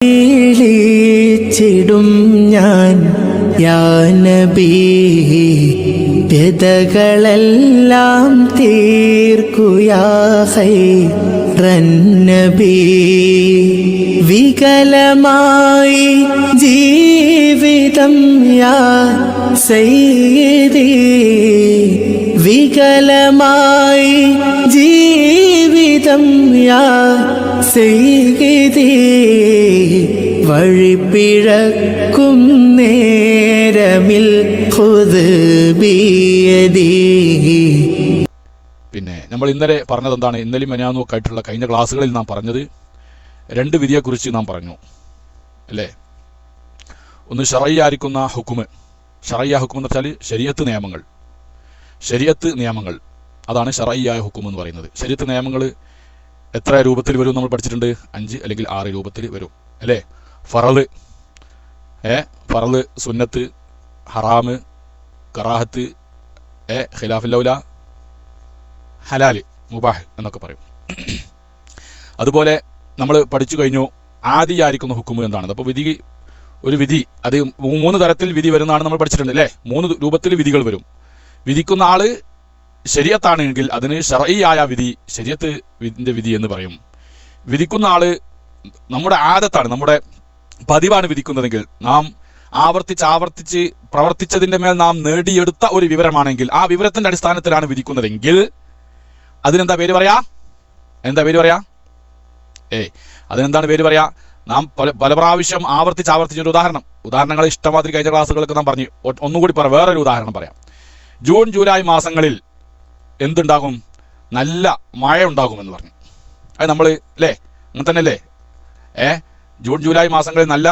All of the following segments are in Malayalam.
വിളിച്ചിടും ഞാൻ യാ നബി, വ്യതകളെല്ലാം തീർക്കുയാ ഖൈറൻ നബി. വികലമായി ജീവിതം യാ സയ്യിദി, വികലമായി ജീവിതം യാ സയ്യിദി. വഴിപ്പിഴക്കും നേരമിൽ ഖുദ് ബിയദി. പിന്നെ നമ്മൾ ഇന്നലെ പറഞ്ഞത് എന്താണ്? ഇന്നലെയും മെനാന്നും ആയിട്ടുള്ള കഴിഞ്ഞ ക്ലാസ്സുകളിൽ നാം പറഞ്ഞത് രണ്ട് വിധിയെക്കുറിച്ച് നാം പറഞ്ഞു അല്ലേ? ഒന്ന് ശറഈയായിരിക്കുന്ന ഹുക്കുമ്. ശറഈയ ഹുക്കും എന്ന് വെച്ചാൽ ശരീഅത്ത് നിയമങ്ങൾ. ശരീഅത്ത് നിയമങ്ങൾ അതാണ് ശറഈയായ ഹുക്കും എന്ന് പറയുന്നത്. ശരീഅത്ത് നിയമങ്ങൾ എത്ര രൂപത്തിൽ വരും നമ്മൾ പഠിച്ചിട്ടുണ്ട്? 5 അല്ലെങ്കിൽ 6 രൂപത്തിൽ വരും അല്ലേ? ഫറള്, ഫറള്, സുന്നത്ത്, ഹറാമ്, കറാഹത്ത്, ഖിലാഫുൽ ഔല, ഹലാല്, മുബാഹ് എന്നൊക്കെ പറയും. അതുപോലെ നമ്മൾ പഠിച്ചു കഴിഞ്ഞു ആദിയായിരിക്കുന്ന ഹുക്കും എന്താണ്. അപ്പോൾ ഒരു വിധി അത് 3 തരത്തിൽ വിധി വരുന്നതാണ് നമ്മൾ പഠിച്ചിട്ടുണ്ട് അല്ലേ? 3 രൂപത്തിൽ വിധികൾ വരും. വിധിക്കുന്ന ആള് ശരീഅത്താണെങ്കിൽ അതിന് ശറഈയായ വിധി, ശരീഅത്തിന്റെ വിധി എന്ന് പറയും. വിധിക്കുന്ന ആള് നമ്മുടെ ആദത്താണ്, നമ്മുടെ പതിവാണ് വിധിക്കുന്നതെങ്കിൽ, നാം ആവർത്തിച്ച് പ്രവർത്തിച്ചതിന്റെ മേൽ നാം നേടിയെടുത്ത ഒരു വിവരമാണെങ്കിൽ ആ വിവരത്തിന്റെ അടിസ്ഥാനത്തിലാണ് വിധിക്കുന്നതെങ്കിൽ അതിനെന്താ പേര് പറയാ? അതിനെന്താണ് പേര് പറയാ? നാം പല പ്രാവശ്യം ആവർത്തിച്ചൊരു ഉദാഹരണങ്ങൾ ഇഷ്ടമാതിരി കഴിഞ്ഞ ക്ലാസ്സുകളൊക്കെ നാം പറഞ്ഞു. ഒന്നുകൂടി വേറൊരു ഉദാഹരണം പറയാം. ജൂൺ ജൂലൈ മാസങ്ങളിൽ എന്തുണ്ടാകും? നല്ല മഴ ഉണ്ടാകുമെന്ന് പറഞ്ഞു. അത് നമ്മൾ അല്ലേ, അങ്ങനെ തന്നെ അല്ലേ? ജൂൺ ജൂലൈ മാസങ്ങളിൽ നല്ല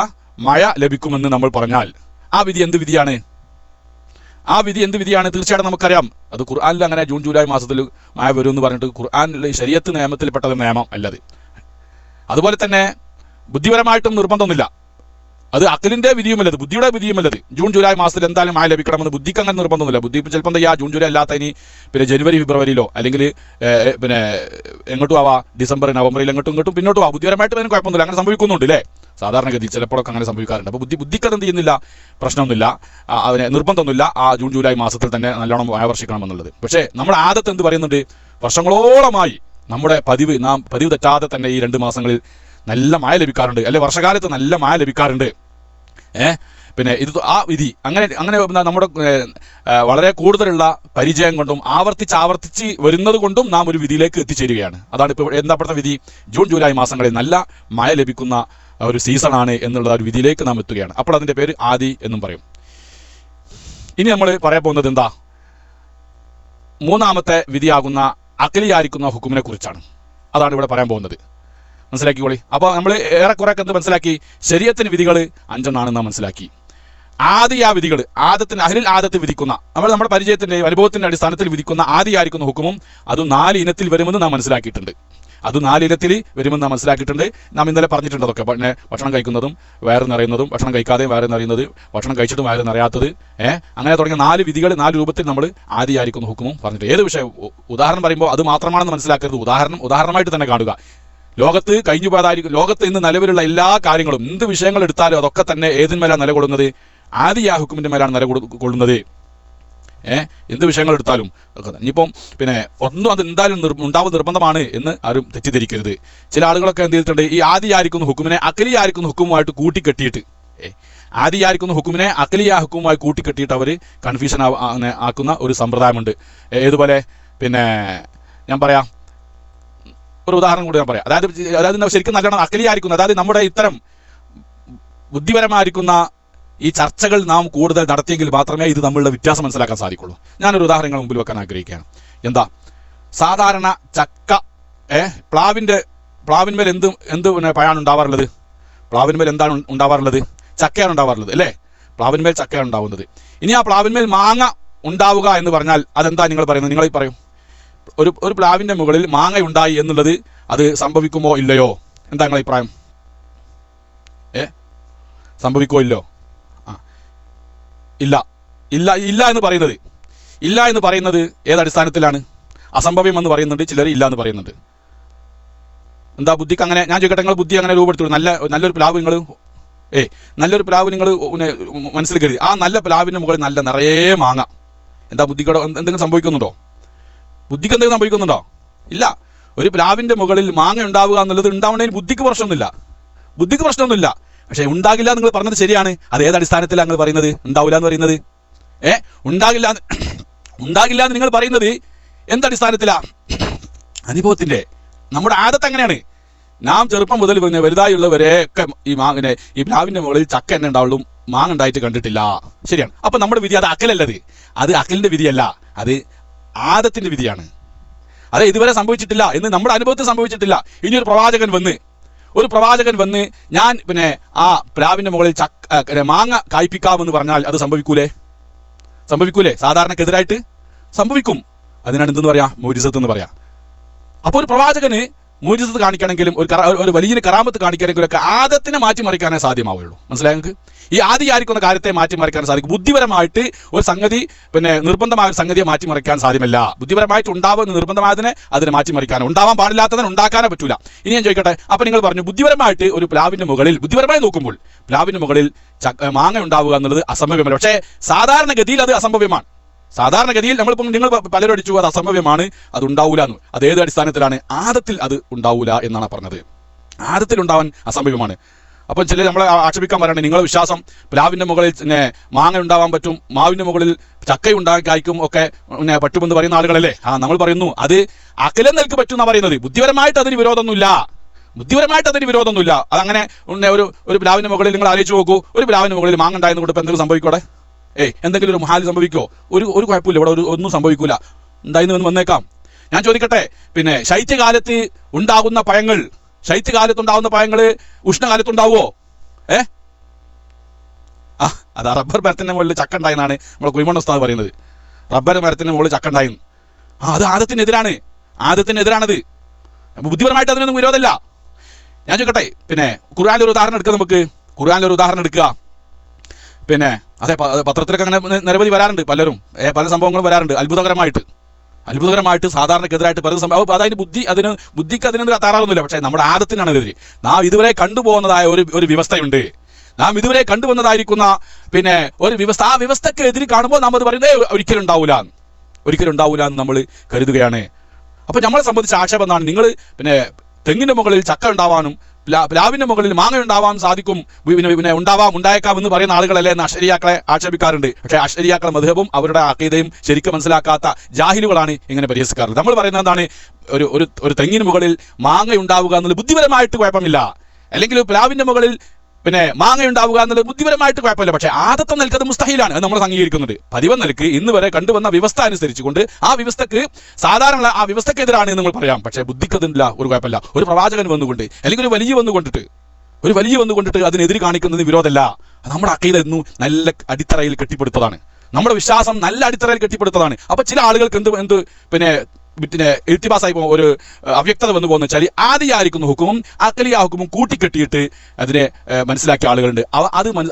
മഴ ലഭിക്കുമെന്ന് നമ്മൾ പറഞ്ഞാൽ ആ വിധി എന്ത് വിധിയാണ്? തീർച്ചയായിട്ടും നമുക്കറിയാം അത് ഖുർആനിൽ അങ്ങനെ ജൂൺ ജൂലൈ മാസത്തിൽ മഴ വരും എന്ന് പറഞ്ഞിട്ട് ഖുർആനിൽ ശരീഅത്ത് നിയമത്തിൽപ്പെട്ട നിയമം അല്ലത്. അതുപോലെ തന്നെ ബുദ്ധിപരമായിട്ടും നിർബന്ധമൊന്നുമില്ല. അത് അഖിലിന്റെ വിധിയുമല്ലത്, ബുദ്ധിയുടെ വിധിയുമല്ലത്. ജൂൺ ജൂലൈ മാസത്തിൽ എന്തായാലും മഴ ലഭിക്കണമെന്ന് ബുദ്ധിക്ക് അങ്ങനെ നിർബന്ധമൊന്നുമില്ല. ബുദ്ധി ചിലപ്പോൾ എന്താ ജൂൺ ജൂലൈ അല്ലാത്ത ഇനി പിന്നെ ജനുവരി ഫെബ്രുവരിയിലോ അല്ലെങ്കിൽ പിന്നെ എങ്ങോട്ടും ആവാ, ഡിസംബർ നവംബറിൽ എങ്ങോട്ടും പിന്നോട്ടും ആവാം. ബുദ്ധിപരമായിട്ട് അതിന് കുഴപ്പമൊന്നുമില്ല, അങ്ങനെ സംഭവിക്കുന്നുണ്ട് അല്ലേ? സാധാരണഗതി ചിലപ്പോഴൊക്കെ അങ്ങനെ സംഭവിക്കാറുണ്ട്. അപ്പോൾ ബുദ്ധിക്ക് അതെന്ത് ചെയ്യുന്നില്ല, പ്രശ്നമൊന്നുമില്ല, അവന് നിർബന്ധമൊന്നുമില്ല ആ ജൂൺ ജൂലൈ മാസത്തിൽ തന്നെ നല്ലോണം മഴ വർഷിക്കണമെന്നുള്ളത്. പക്ഷേ നമ്മുടെ ആദത്ത് എന്ത് പറയുന്നുണ്ട്? വർഷങ്ങളോളമായി നമ്മുടെ നാം പതിവ് തെറ്റാതെ തന്നെ ഈ 2 മാസങ്ങളിൽ നല്ല മഴ ലഭിക്കാറുണ്ട് അല്ലെ? വർഷകാലത്ത് നല്ല മഴ ലഭിക്കാറുണ്ട്. പിന്നെ ഇത് ആ വിധി അങ്ങനെ നമ്മുടെ വളരെ കൂടുതലുള്ള പരിചയം കൊണ്ടും ആവർത്തിച്ച് വരുന്നത് കൊണ്ടും നാം ഒരു വിധിയിലേക്ക് എത്തിച്ചേരുകയാണ്. അതാണ് ഇപ്പോൾ എന്താപ്പെടുന്ന വിധി? ജൂൺ ജൂലൈ മാസങ്ങളിൽ നല്ല മഴ ലഭിക്കുന്ന ഒരു സീസണാണ് എന്നുള്ള ഒരു വിധിയിലേക്ക് നാം എത്തുകയാണ്. അപ്പോൾ അതിന്റെ പേര് ആദി എന്നും പറയും. ഇനി നമ്മൾ പറയാൻ പോകുന്നത് എന്താ? 3ാമത്തെ വിധിയാകുന്ന അഖിലിയായിരിക്കുന്ന ഹുക്കുമിനെ കുറിച്ചാണ്. അതാണ് ഇവിടെ പറയാൻ പോകുന്നത്. മനസ്സിലാക്കിക്കോളി. അപ്പോൾ നമ്മൾ ഏറെക്കുറെയൊക്കെ എന്ത് മനസ്സിലാക്കി? ശരീഅത്തിന് വിധികൾ 5 നാം മനസ്സിലാക്കി. ആദിയാ വിധികൾ, അഹ്ലുൽ ആദത്ത് വിധിക്കുന്ന, നമ്മുടെ പരിചയത്തിന്റെ അനുഭവത്തിന്റെ അടിസ്ഥാനത്തിൽ വിധിക്കുന്ന ആദിയായിരിക്കുന്ന ഹുക്കുമും അത് 4 ഇനത്തിൽ വരുമെന്ന് നാം മനസ്സിലാക്കിയിട്ടുണ്ട്. നാം ഇന്നലെ പറഞ്ഞിട്ടുണ്ട് അതൊക്കെ. പിന്നെ ഭക്ഷണം കഴിക്കുന്നതും വയറ് നിറയുന്നതും, ഭക്ഷണം കഴിക്കാതെ വയറ് നിറയുന്നത്, ഭക്ഷണം കഴിച്ചിട്ടും വയറ് നിറയാത്തത്, അങ്ങനെ തുടങ്ങിയ 4 വിധികൾ 4 രൂപത്തിൽ നമ്മൾ ആദിയായിരിക്കുന്ന ഹുക്കുമും പറഞ്ഞിട്ട്. ഏത് വിഷയം ഉദാഹരണം പറയുമ്പോൾ അത് മാത്രമാണെന്ന് മനസ്സിലാക്കരുത്. ഉദാഹരണമായിട്ട് തന്നെ കാണുക. ലോകത്ത് കഴിഞ്ഞു പോയതായിരിക്കും, ലോകത്ത് ഇന്ന് നിലവിലുള്ള എല്ലാ കാര്യങ്ങളും, എന്ത് വിഷയങ്ങൾ എടുത്താലും അതൊക്കെ തന്നെ ഏതിന്മേലാണ് നിലകൊള്ളുന്നത്? ആദിയാ ഹുക്കുമിന്റെ മേലാണ് നിലകൊള്ളുന്നത്. എന്ത് വിഷയങ്ങൾ എടുത്താലും ഇനിയിപ്പം പിന്നെ ഒന്നും അത് എന്തായാലും നിർബന്ധമാണ് എന്ന് ആരും തെറ്റിദ്ധരിക്കരുത്. ചില ആളുകളൊക്കെ എന്ത് ചെയ്തിട്ടുണ്ട്? ഈ ആദിയായിരിക്കുന്ന ഹുക്കുമിനെ അഖിലിയായിരിക്കുന്ന ഹുക്കുമായിട്ട് കൂട്ടിക്കെട്ടിയിട്ട് ആദിയായിരിക്കുന്ന ഹുക്കുമിനെ അഖിലിയാ ഹുക്കുമായി കൂട്ടിക്കെട്ടിയിട്ട് അവർ കൺഫ്യൂഷൻ ആക്കുന്ന ഒരു സമ്പ്രദായമുണ്ട്. ഏതുപോലെ പിന്നെ ഞാൻ പറയാം, ഒരു ഉദാഹരണം കൂടി ഞാൻ പറയാം. അതായത് ശരിക്കും നല്ലോണം അഖിലിയായിരിക്കുന്ന, അതായത് നമ്മുടെ ഇത്തരം ബുദ്ധിപരമായിരിക്കുന്ന ഈ ചർച്ചകൾ നാം കൂടുതൽ നടത്തിയെങ്കിൽ മാത്രമേ ഇത് നമ്മളുടെ വ്യത്യാസം മനസ്സിലാക്കാൻ സാധിക്കുള്ളൂ. ഞാനൊരു ഉദാഹരണങ്ങൾ മുമ്പിൽ വെക്കാൻ ആഗ്രഹിക്കുകയാണ്. എന്താ? സാധാരണ ചക്ക, പ്ലാവിന്മേൽ എന്ത് പിന്നെ പഴമാണ് ഉണ്ടാവാറുള്ളത്? പ്ലാവിന്മേൽ എന്താണ് ഉണ്ടാവാറുള്ളത്? ചക്കയാണ് ഉണ്ടാവാറുള്ളത് അല്ലേ? പ്ലാവിന്മേൽ ചക്കയാണ് ഉണ്ടാവുന്നത്. ഇനി ആ പ്ലാവിന്മേൽ മാങ്ങ ഉണ്ടാവുക എന്ന് പറഞ്ഞാൽ അതെന്താ നിങ്ങൾ പറയുന്നത്? നിങ്ങൾ പറയും, ഒരു പ്ലാവിന്റെ മുകളിൽ മാങ്ങ ഉണ്ടായി എന്നുള്ളത് അത് സംഭവിക്കുമോ ഇല്ലയോ? എന്താ നിങ്ങളുടെ അഭിപ്രായം? സംഭവിക്കോ ഇല്ലോ? ഇല്ല എന്ന് പറയുന്നത് ഏതടിസ്ഥാനത്തിലാണ്? അസംഭവ്യം എന്ന് പറയുന്നുണ്ട് ചിലർ, ഇല്ല എന്ന് പറയുന്നുണ്ട്. എന്താ ബുദ്ധിക്ക് അങ്ങനെ? ഞാൻ ചോദിക്കട്ടെ, നിങ്ങൾ ബുദ്ധി അങ്ങനെ രൂപപ്പെടുത്തുള്ളൂ? നല്ലൊരു പ്ലാവ് നിങ്ങൾ നല്ലൊരു പ്ലാവ് നിങ്ങൾ മനസ്സിൽ കരുതി, ആ നല്ല പ്ലാവിൻ്റെ മുകളിൽ നല്ല നിറയെ മാങ്ങ, എന്താ ബുദ്ധിക്കോടെ എന്തെങ്കിലും സംഭവിക്കുന്നുണ്ടോ? ബുദ്ധിക്ക് എന്തെങ്കിലും സംഭവിക്കുന്നുണ്ടോ? ഇല്ല. ഒരു പ്ലാവിൻ്റെ മുകളിൽ മാങ്ങ ഉണ്ടാവുക എന്നുള്ളത് ഉണ്ടാവുന്നതിന് ബുദ്ധിക്ക് പ്രശ്നമൊന്നുമില്ല. പക്ഷേ ഉണ്ടാകില്ല നിങ്ങൾ പറഞ്ഞത് ശരിയാണ്. അത് ഏത് അടിസ്ഥാനത്തിലാണ് നിങ്ങൾ പറയുന്നത് ഉണ്ടാവില്ല എന്ന് പറയുന്നത്? ഉണ്ടാകില്ല എന്ന് നിങ്ങൾ പറയുന്നത് എന്തടിസ്ഥാനത്തിലാ? അനുഭവത്തിൻ്റെ. നമ്മുടെ ആദത്ത് അങ്ങനെയാണ്. നാം ചെറുപ്പം മുതൽ വലുതായുള്ളവരെയൊക്കെ ഈ പ്ലാവിൻ്റെ മുകളിൽ ചക്ക എന്നെ ഉണ്ടാവുള്ളൂ, മാങ്ങ ഉണ്ടായിട്ട് കണ്ടിട്ടില്ല. ശരിയാണ്. അപ്പം നമ്മുടെ വിധി അത് അക്കലല്ലത്. അത് അക്കലിൻ്റെ വിധിയല്ല, അത് ആദത്തിൻ്റെ വിധിയാണ്. അത് ഇതുവരെ സംഭവിച്ചിട്ടില്ല എന്ന് നമ്മുടെ അനുഭവത്തിൽ സംഭവിച്ചിട്ടില്ല. ഇനി ഒരു പ്രവാചകൻ വന്ന് ഞാൻ ആ പ്ലാവിൻ്റെ മുകളിൽ മാങ്ങ കായ്പിക്കാമെന്ന് പറഞ്ഞാൽ അത് സംഭവിക്കൂലേ? സാധാരണക്കെതിരായിട്ട് സംഭവിക്കും. അതിനാണ് എന്തെന്ന് പറയാ? മോജിസത്ത് എന്ന് പറയാം. അപ്പോൾ ഒരു പ്രവാചകന് മോജിസത്ത് കാണിക്കണമെങ്കിലും ഒരു വലിയ കറാമത്ത് കാണിക്കണമെങ്കിലും ഒക്കെ ആദത്തിനെ മാറ്റിമറിക്കാനേ സാധ്യമാവുള്ളൂ. മനസ്സിലായി നിങ്ങൾക്ക്? ഈ ആദിയായിരിക്കുന്ന കാര്യത്തെ മാറ്റിമറിക്കാൻ സാധിക്കും. ബുദ്ധിപരമായിട്ട് ഒരു സംഗതി നിർബന്ധമായ ഒരു സംഗതിയെ മാറ്റിമറിക്കാൻ സാധ്യമല്ല. ബുദ്ധിപരമായിട്ട് ഉണ്ടാവുന്ന നിർബന്ധമായതിനെ അതിനെ മാറ്റിമറിക്കാൻ, ഉണ്ടാവാൻ പാടില്ലാത്തതിനെ ഉണ്ടാക്കാനേ പറ്റൂല. ഇനി ഞാൻ ചോദിക്കട്ടെ, അപ്പൊ നിങ്ങൾ പറഞ്ഞു ബുദ്ധിപരമായിട്ട് ഒരു പ്ലാവിന്റെ മുകളിൽ, ബുദ്ധിപരമായി നോക്കുമ്പോൾ പ്ലാവിന്റെ മുകളിൽ മാങ്ങ ഉണ്ടാവുക എന്നുള്ളത് അസംഭവ്യമല്ല. പക്ഷേ സാധാരണഗതിയിൽ അത് അസംഭവ്യമാണ്. സാധാരണഗതിയിൽ നിങ്ങൾ പലരും അടിച്ചു അത് അസംഭവ്യമാണ്, അത് ഉണ്ടാവൂല എന്ന്. അത് ഏത് അടിസ്ഥാനത്തിലാണ്? ആദത്തിൽ അത് ഉണ്ടാവൂല എന്നാണ് പറഞ്ഞത്. ആദത്തിൽ ഉണ്ടാവാൻ അസംഭവ്യമാണ്. അപ്പം ചില നമ്മളെ ആക്ഷേപിക്കാൻ പറയണേ, നിങ്ങളുടെ വിശ്വാസം പ്ലാവിന്റെ മുകളിൽ മാങ്ങ ഉണ്ടാവാൻ പറ്റും, മാവിന്റെ മുകളിൽ ചക്ക ഉണ്ടാക്കായ്ക്കും ഒക്കെ പറ്റുമെന്ന് പറയുന്ന ആളുകളല്ലേ? നമ്മൾ പറയുന്നു അത് അകലം നിൽക്ക് പറ്റും എന്നാ പറയുന്നത്. ബുദ്ധിപരമായിട്ട് അതിന് വിരോധമൊന്നുമില്ല. അതങ്ങനെ ഒരു പ്ലാവിന്റെ മുകളിൽ നിങ്ങൾ ആലോചിച്ച് നോക്കൂ, ഒരു പ്ലാവിന്റെ മുകളിൽ മാങ്ങ ഉണ്ടായെന്ന് കൊണ്ട് എന്തെങ്കിലും സംഭവിക്കോടെ? എന്തെങ്കിലും ഒരു മഹാലി സംഭവിക്കോ? ഒരു കുഴപ്പമില്ല, ഇവിടെ ഒന്നും സംഭവിക്കൂല. ഉണ്ടായിന്ന് വന്നേക്കാം. ഞാൻ ചോദിക്കട്ടെ, ശൈത്യകാലത്ത് ഉണ്ടാകുന്ന പഴങ്ങൾ, ശൈത്യകാലത്തുണ്ടാകുന്ന പഴങ്ങൾ ഉഷ്ണകാലത്തുണ്ടാവുമോ? അത് റബ്ബർ മരത്തിന്റെ മുകളിൽ ചക്ക ഉണ്ടായെന്നാണ് നമ്മളെ കുയ്മണ്ണ ഉസ്താദ് പറയുന്നത്. റബ്ബർ മരത്തിന്റെ മുകളിൽ ചക്ക ഉണ്ടായിരുന്നു. അത് ആദത്തിനെതിരാണത്. ബുദ്ധിപരമായിട്ട് അതിനൊന്നും വിരോധമില്ല. ഞാൻ ചോദിക്കട്ടെ, ഖുർആനിലെ ഒരു ഉദാഹരണം എടുക്കുക. അതെ, പത്രത്തിലൊക്കെ അങ്ങനെ നിരവധി വരാറുണ്ട്, പല സംഭവങ്ങളും വരാറുണ്ട്. അത്ഭുതകരമായിട്ട് സാധാരണക്കെതിരായിട്ട് പല സംഭവം. അതിന് ബുദ്ധിക്ക് അതിനൊന്നും താറാറൊന്നുമില്ല. പക്ഷേ നമ്മുടെ ആദത്തിനാണ് എതിരെ. നാം ഇതുവരെ കണ്ടുപോകുന്നതായ ഒരു വ്യവസ്ഥയുണ്ട്. നാം ഇതുവരെ കണ്ടുവന്നതായിരിക്കുന്ന ഒരു വ്യവസ്ഥ, ആ വ്യവസ്ഥക്ക് എതിര് കാണുമ്പോൾ നാം അത് പറയുന്നത് ഒരിക്കലും ഉണ്ടാവൂല എന്ന് നമ്മൾ കരുതുകയാണ്. അപ്പൊ നമ്മളെ സംബന്ധിച്ച് ആക്ഷേപം എന്താണ്? നിങ്ങൾ തെങ്ങിന്റെ മുകളിൽ ചക്ക ഉണ്ടാവാനും പ്ലാവിന്റെ മുകളിൽ മാങ്ങ ഉണ്ടാവാൻ സാധിക്കും, ഉണ്ടായേക്കാം എന്ന് പറയുന്ന ആളുകളല്ലേ എന്ന് അശ്ശരിയാക്കളെ ആക്ഷേപിക്കാറുണ്ട്. പക്ഷേ അശ്ശരിയാക്കളെ മദ്ഹബും അവരുടെ അഖീദയും ശരിക്കും മനസ്സിലാക്കാത്ത ജാഹിലുകളാണ് ഇങ്ങനെ പരിഹസിക്കാറുള്ളത്. നമ്മൾ പറയുന്നത് എന്താണ്? ഒരു തെങ്ങിന് മുകളിൽ മാങ്ങ ഉണ്ടാവുക എന്നുള്ളത് ബുദ്ധിപരമായിട്ട് കുഴപ്പമില്ല, അല്ലെങ്കിൽ പ്ലാവിന്റെ മുകളിൽ മാങ്ങ ഉണ്ടാവുക എന്നുള്ളത് ബുദ്ധിപരമായിട്ട് കുഴപ്പമില്ല. പക്ഷേ ആദത്തം നിൽക്കുന്നത് മുസ്തഹീലാണ്, അത് നമ്മൾ അംഗീകരിക്കുന്നുണ്ട്. പതിവ് നിലക്ക് ഇന്ന് വരെ കണ്ടുവന്ന വ്യവസ്ഥ അനുസരിച്ചുകൊണ്ട് ആ വ്യവസ്ഥക്ക് സാധാരണ ആ വ്യവസ്ഥക്കെതിരാണ് എന്ന് നമ്മൾ പറയാം. പക്ഷേ ബുദ്ധിക്കതില്ല, ഒരു കുഴപ്പമില്ല. ഒരു പ്രവാചകൻ വന്നുകൊണ്ട് അല്ലെങ്കിൽ ഒരു വലിയ വന്നുകൊണ്ടിട്ട് അതിനെതിരെ കാണിക്കുന്നതിന് വിരോധമല്ല. നമ്മുടെ അഖീദ എന്നും നല്ല അടിത്തറയിൽ കെട്ടിപ്പടുത്തതാണ്. നമ്മുടെ വിശ്വാസം നല്ല അടിത്തറയിൽ കെട്ടിപ്പടുത്തതാണ്. അപ്പൊ ചില ആളുകൾക്ക് ഇൽത്തിബാസായി ഒരു അവ്യക്തത വന്നു പോകുന്ന വെച്ചാൽ ആദിയായിരിക്കുന്ന ഹുക്കുമും അഖലിയ ഹുക്കുമും കൂട്ടിക്കെട്ടിയിട്ട് അതിനെ മനസ്സിലാക്കിയ ആളുകളുണ്ട്.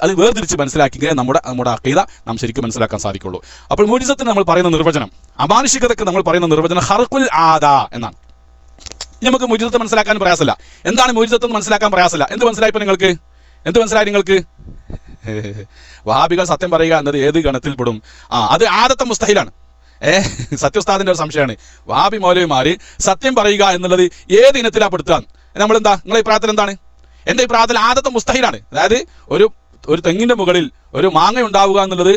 അത് വേർതിരിച്ച് മനസ്സിലാക്കിയെങ്കിൽ നമ്മുടെ അഖീദ നാം ശരിക്കും മനസ്സിലാക്കാൻ സാധിക്കുള്ളൂ. അപ്പോൾ മുജിസത്തിന് നമ്മൾ പറയുന്ന നിർവചനം, അമാനുഷികതയ്ക്ക് നമ്മൾ പറയുന്ന നിർവചനം ഖർഖുൽ ആദ എന്നാണ്. നമുക്ക് മുജിസത്ത് മനസ്സിലാക്കാൻ പ്രയാസമില്ല. എന്താണ് മുജിസത്ത് എന്ന് മനസ്സിലാക്കാൻ പ്രയാസമില്ല. എന്ത് മനസ്സിലായി നിങ്ങൾക്ക്? വഹാബികൾ സത്യം പറയുക എന്നത് ഏത് ഗണത്തിൽപ്പെടും? അത് ആദത്തെ മുസ്തഹിലാണ്. സത്യോസ്താദിന്റെ ഒരു സംശയമാണ്. വഹാബി മൗലവിമാര് സത്യം പറയുക എന്നുള്ളത് ഏത് ഇനത്തിലാ പെടുത്താൻ? നിങ്ങളെ അഭിപ്രായത്തിൽ എന്താണ്? എന്റെ അഭിപ്രായത്തിൽ ആദത്തെ മുസ്തഹിലാണ്. അതായത് ഒരു തെങ്ങിന്റെ മുകളിൽ ഒരു മാങ്ങ ഉണ്ടാവുക എന്നുള്ളത്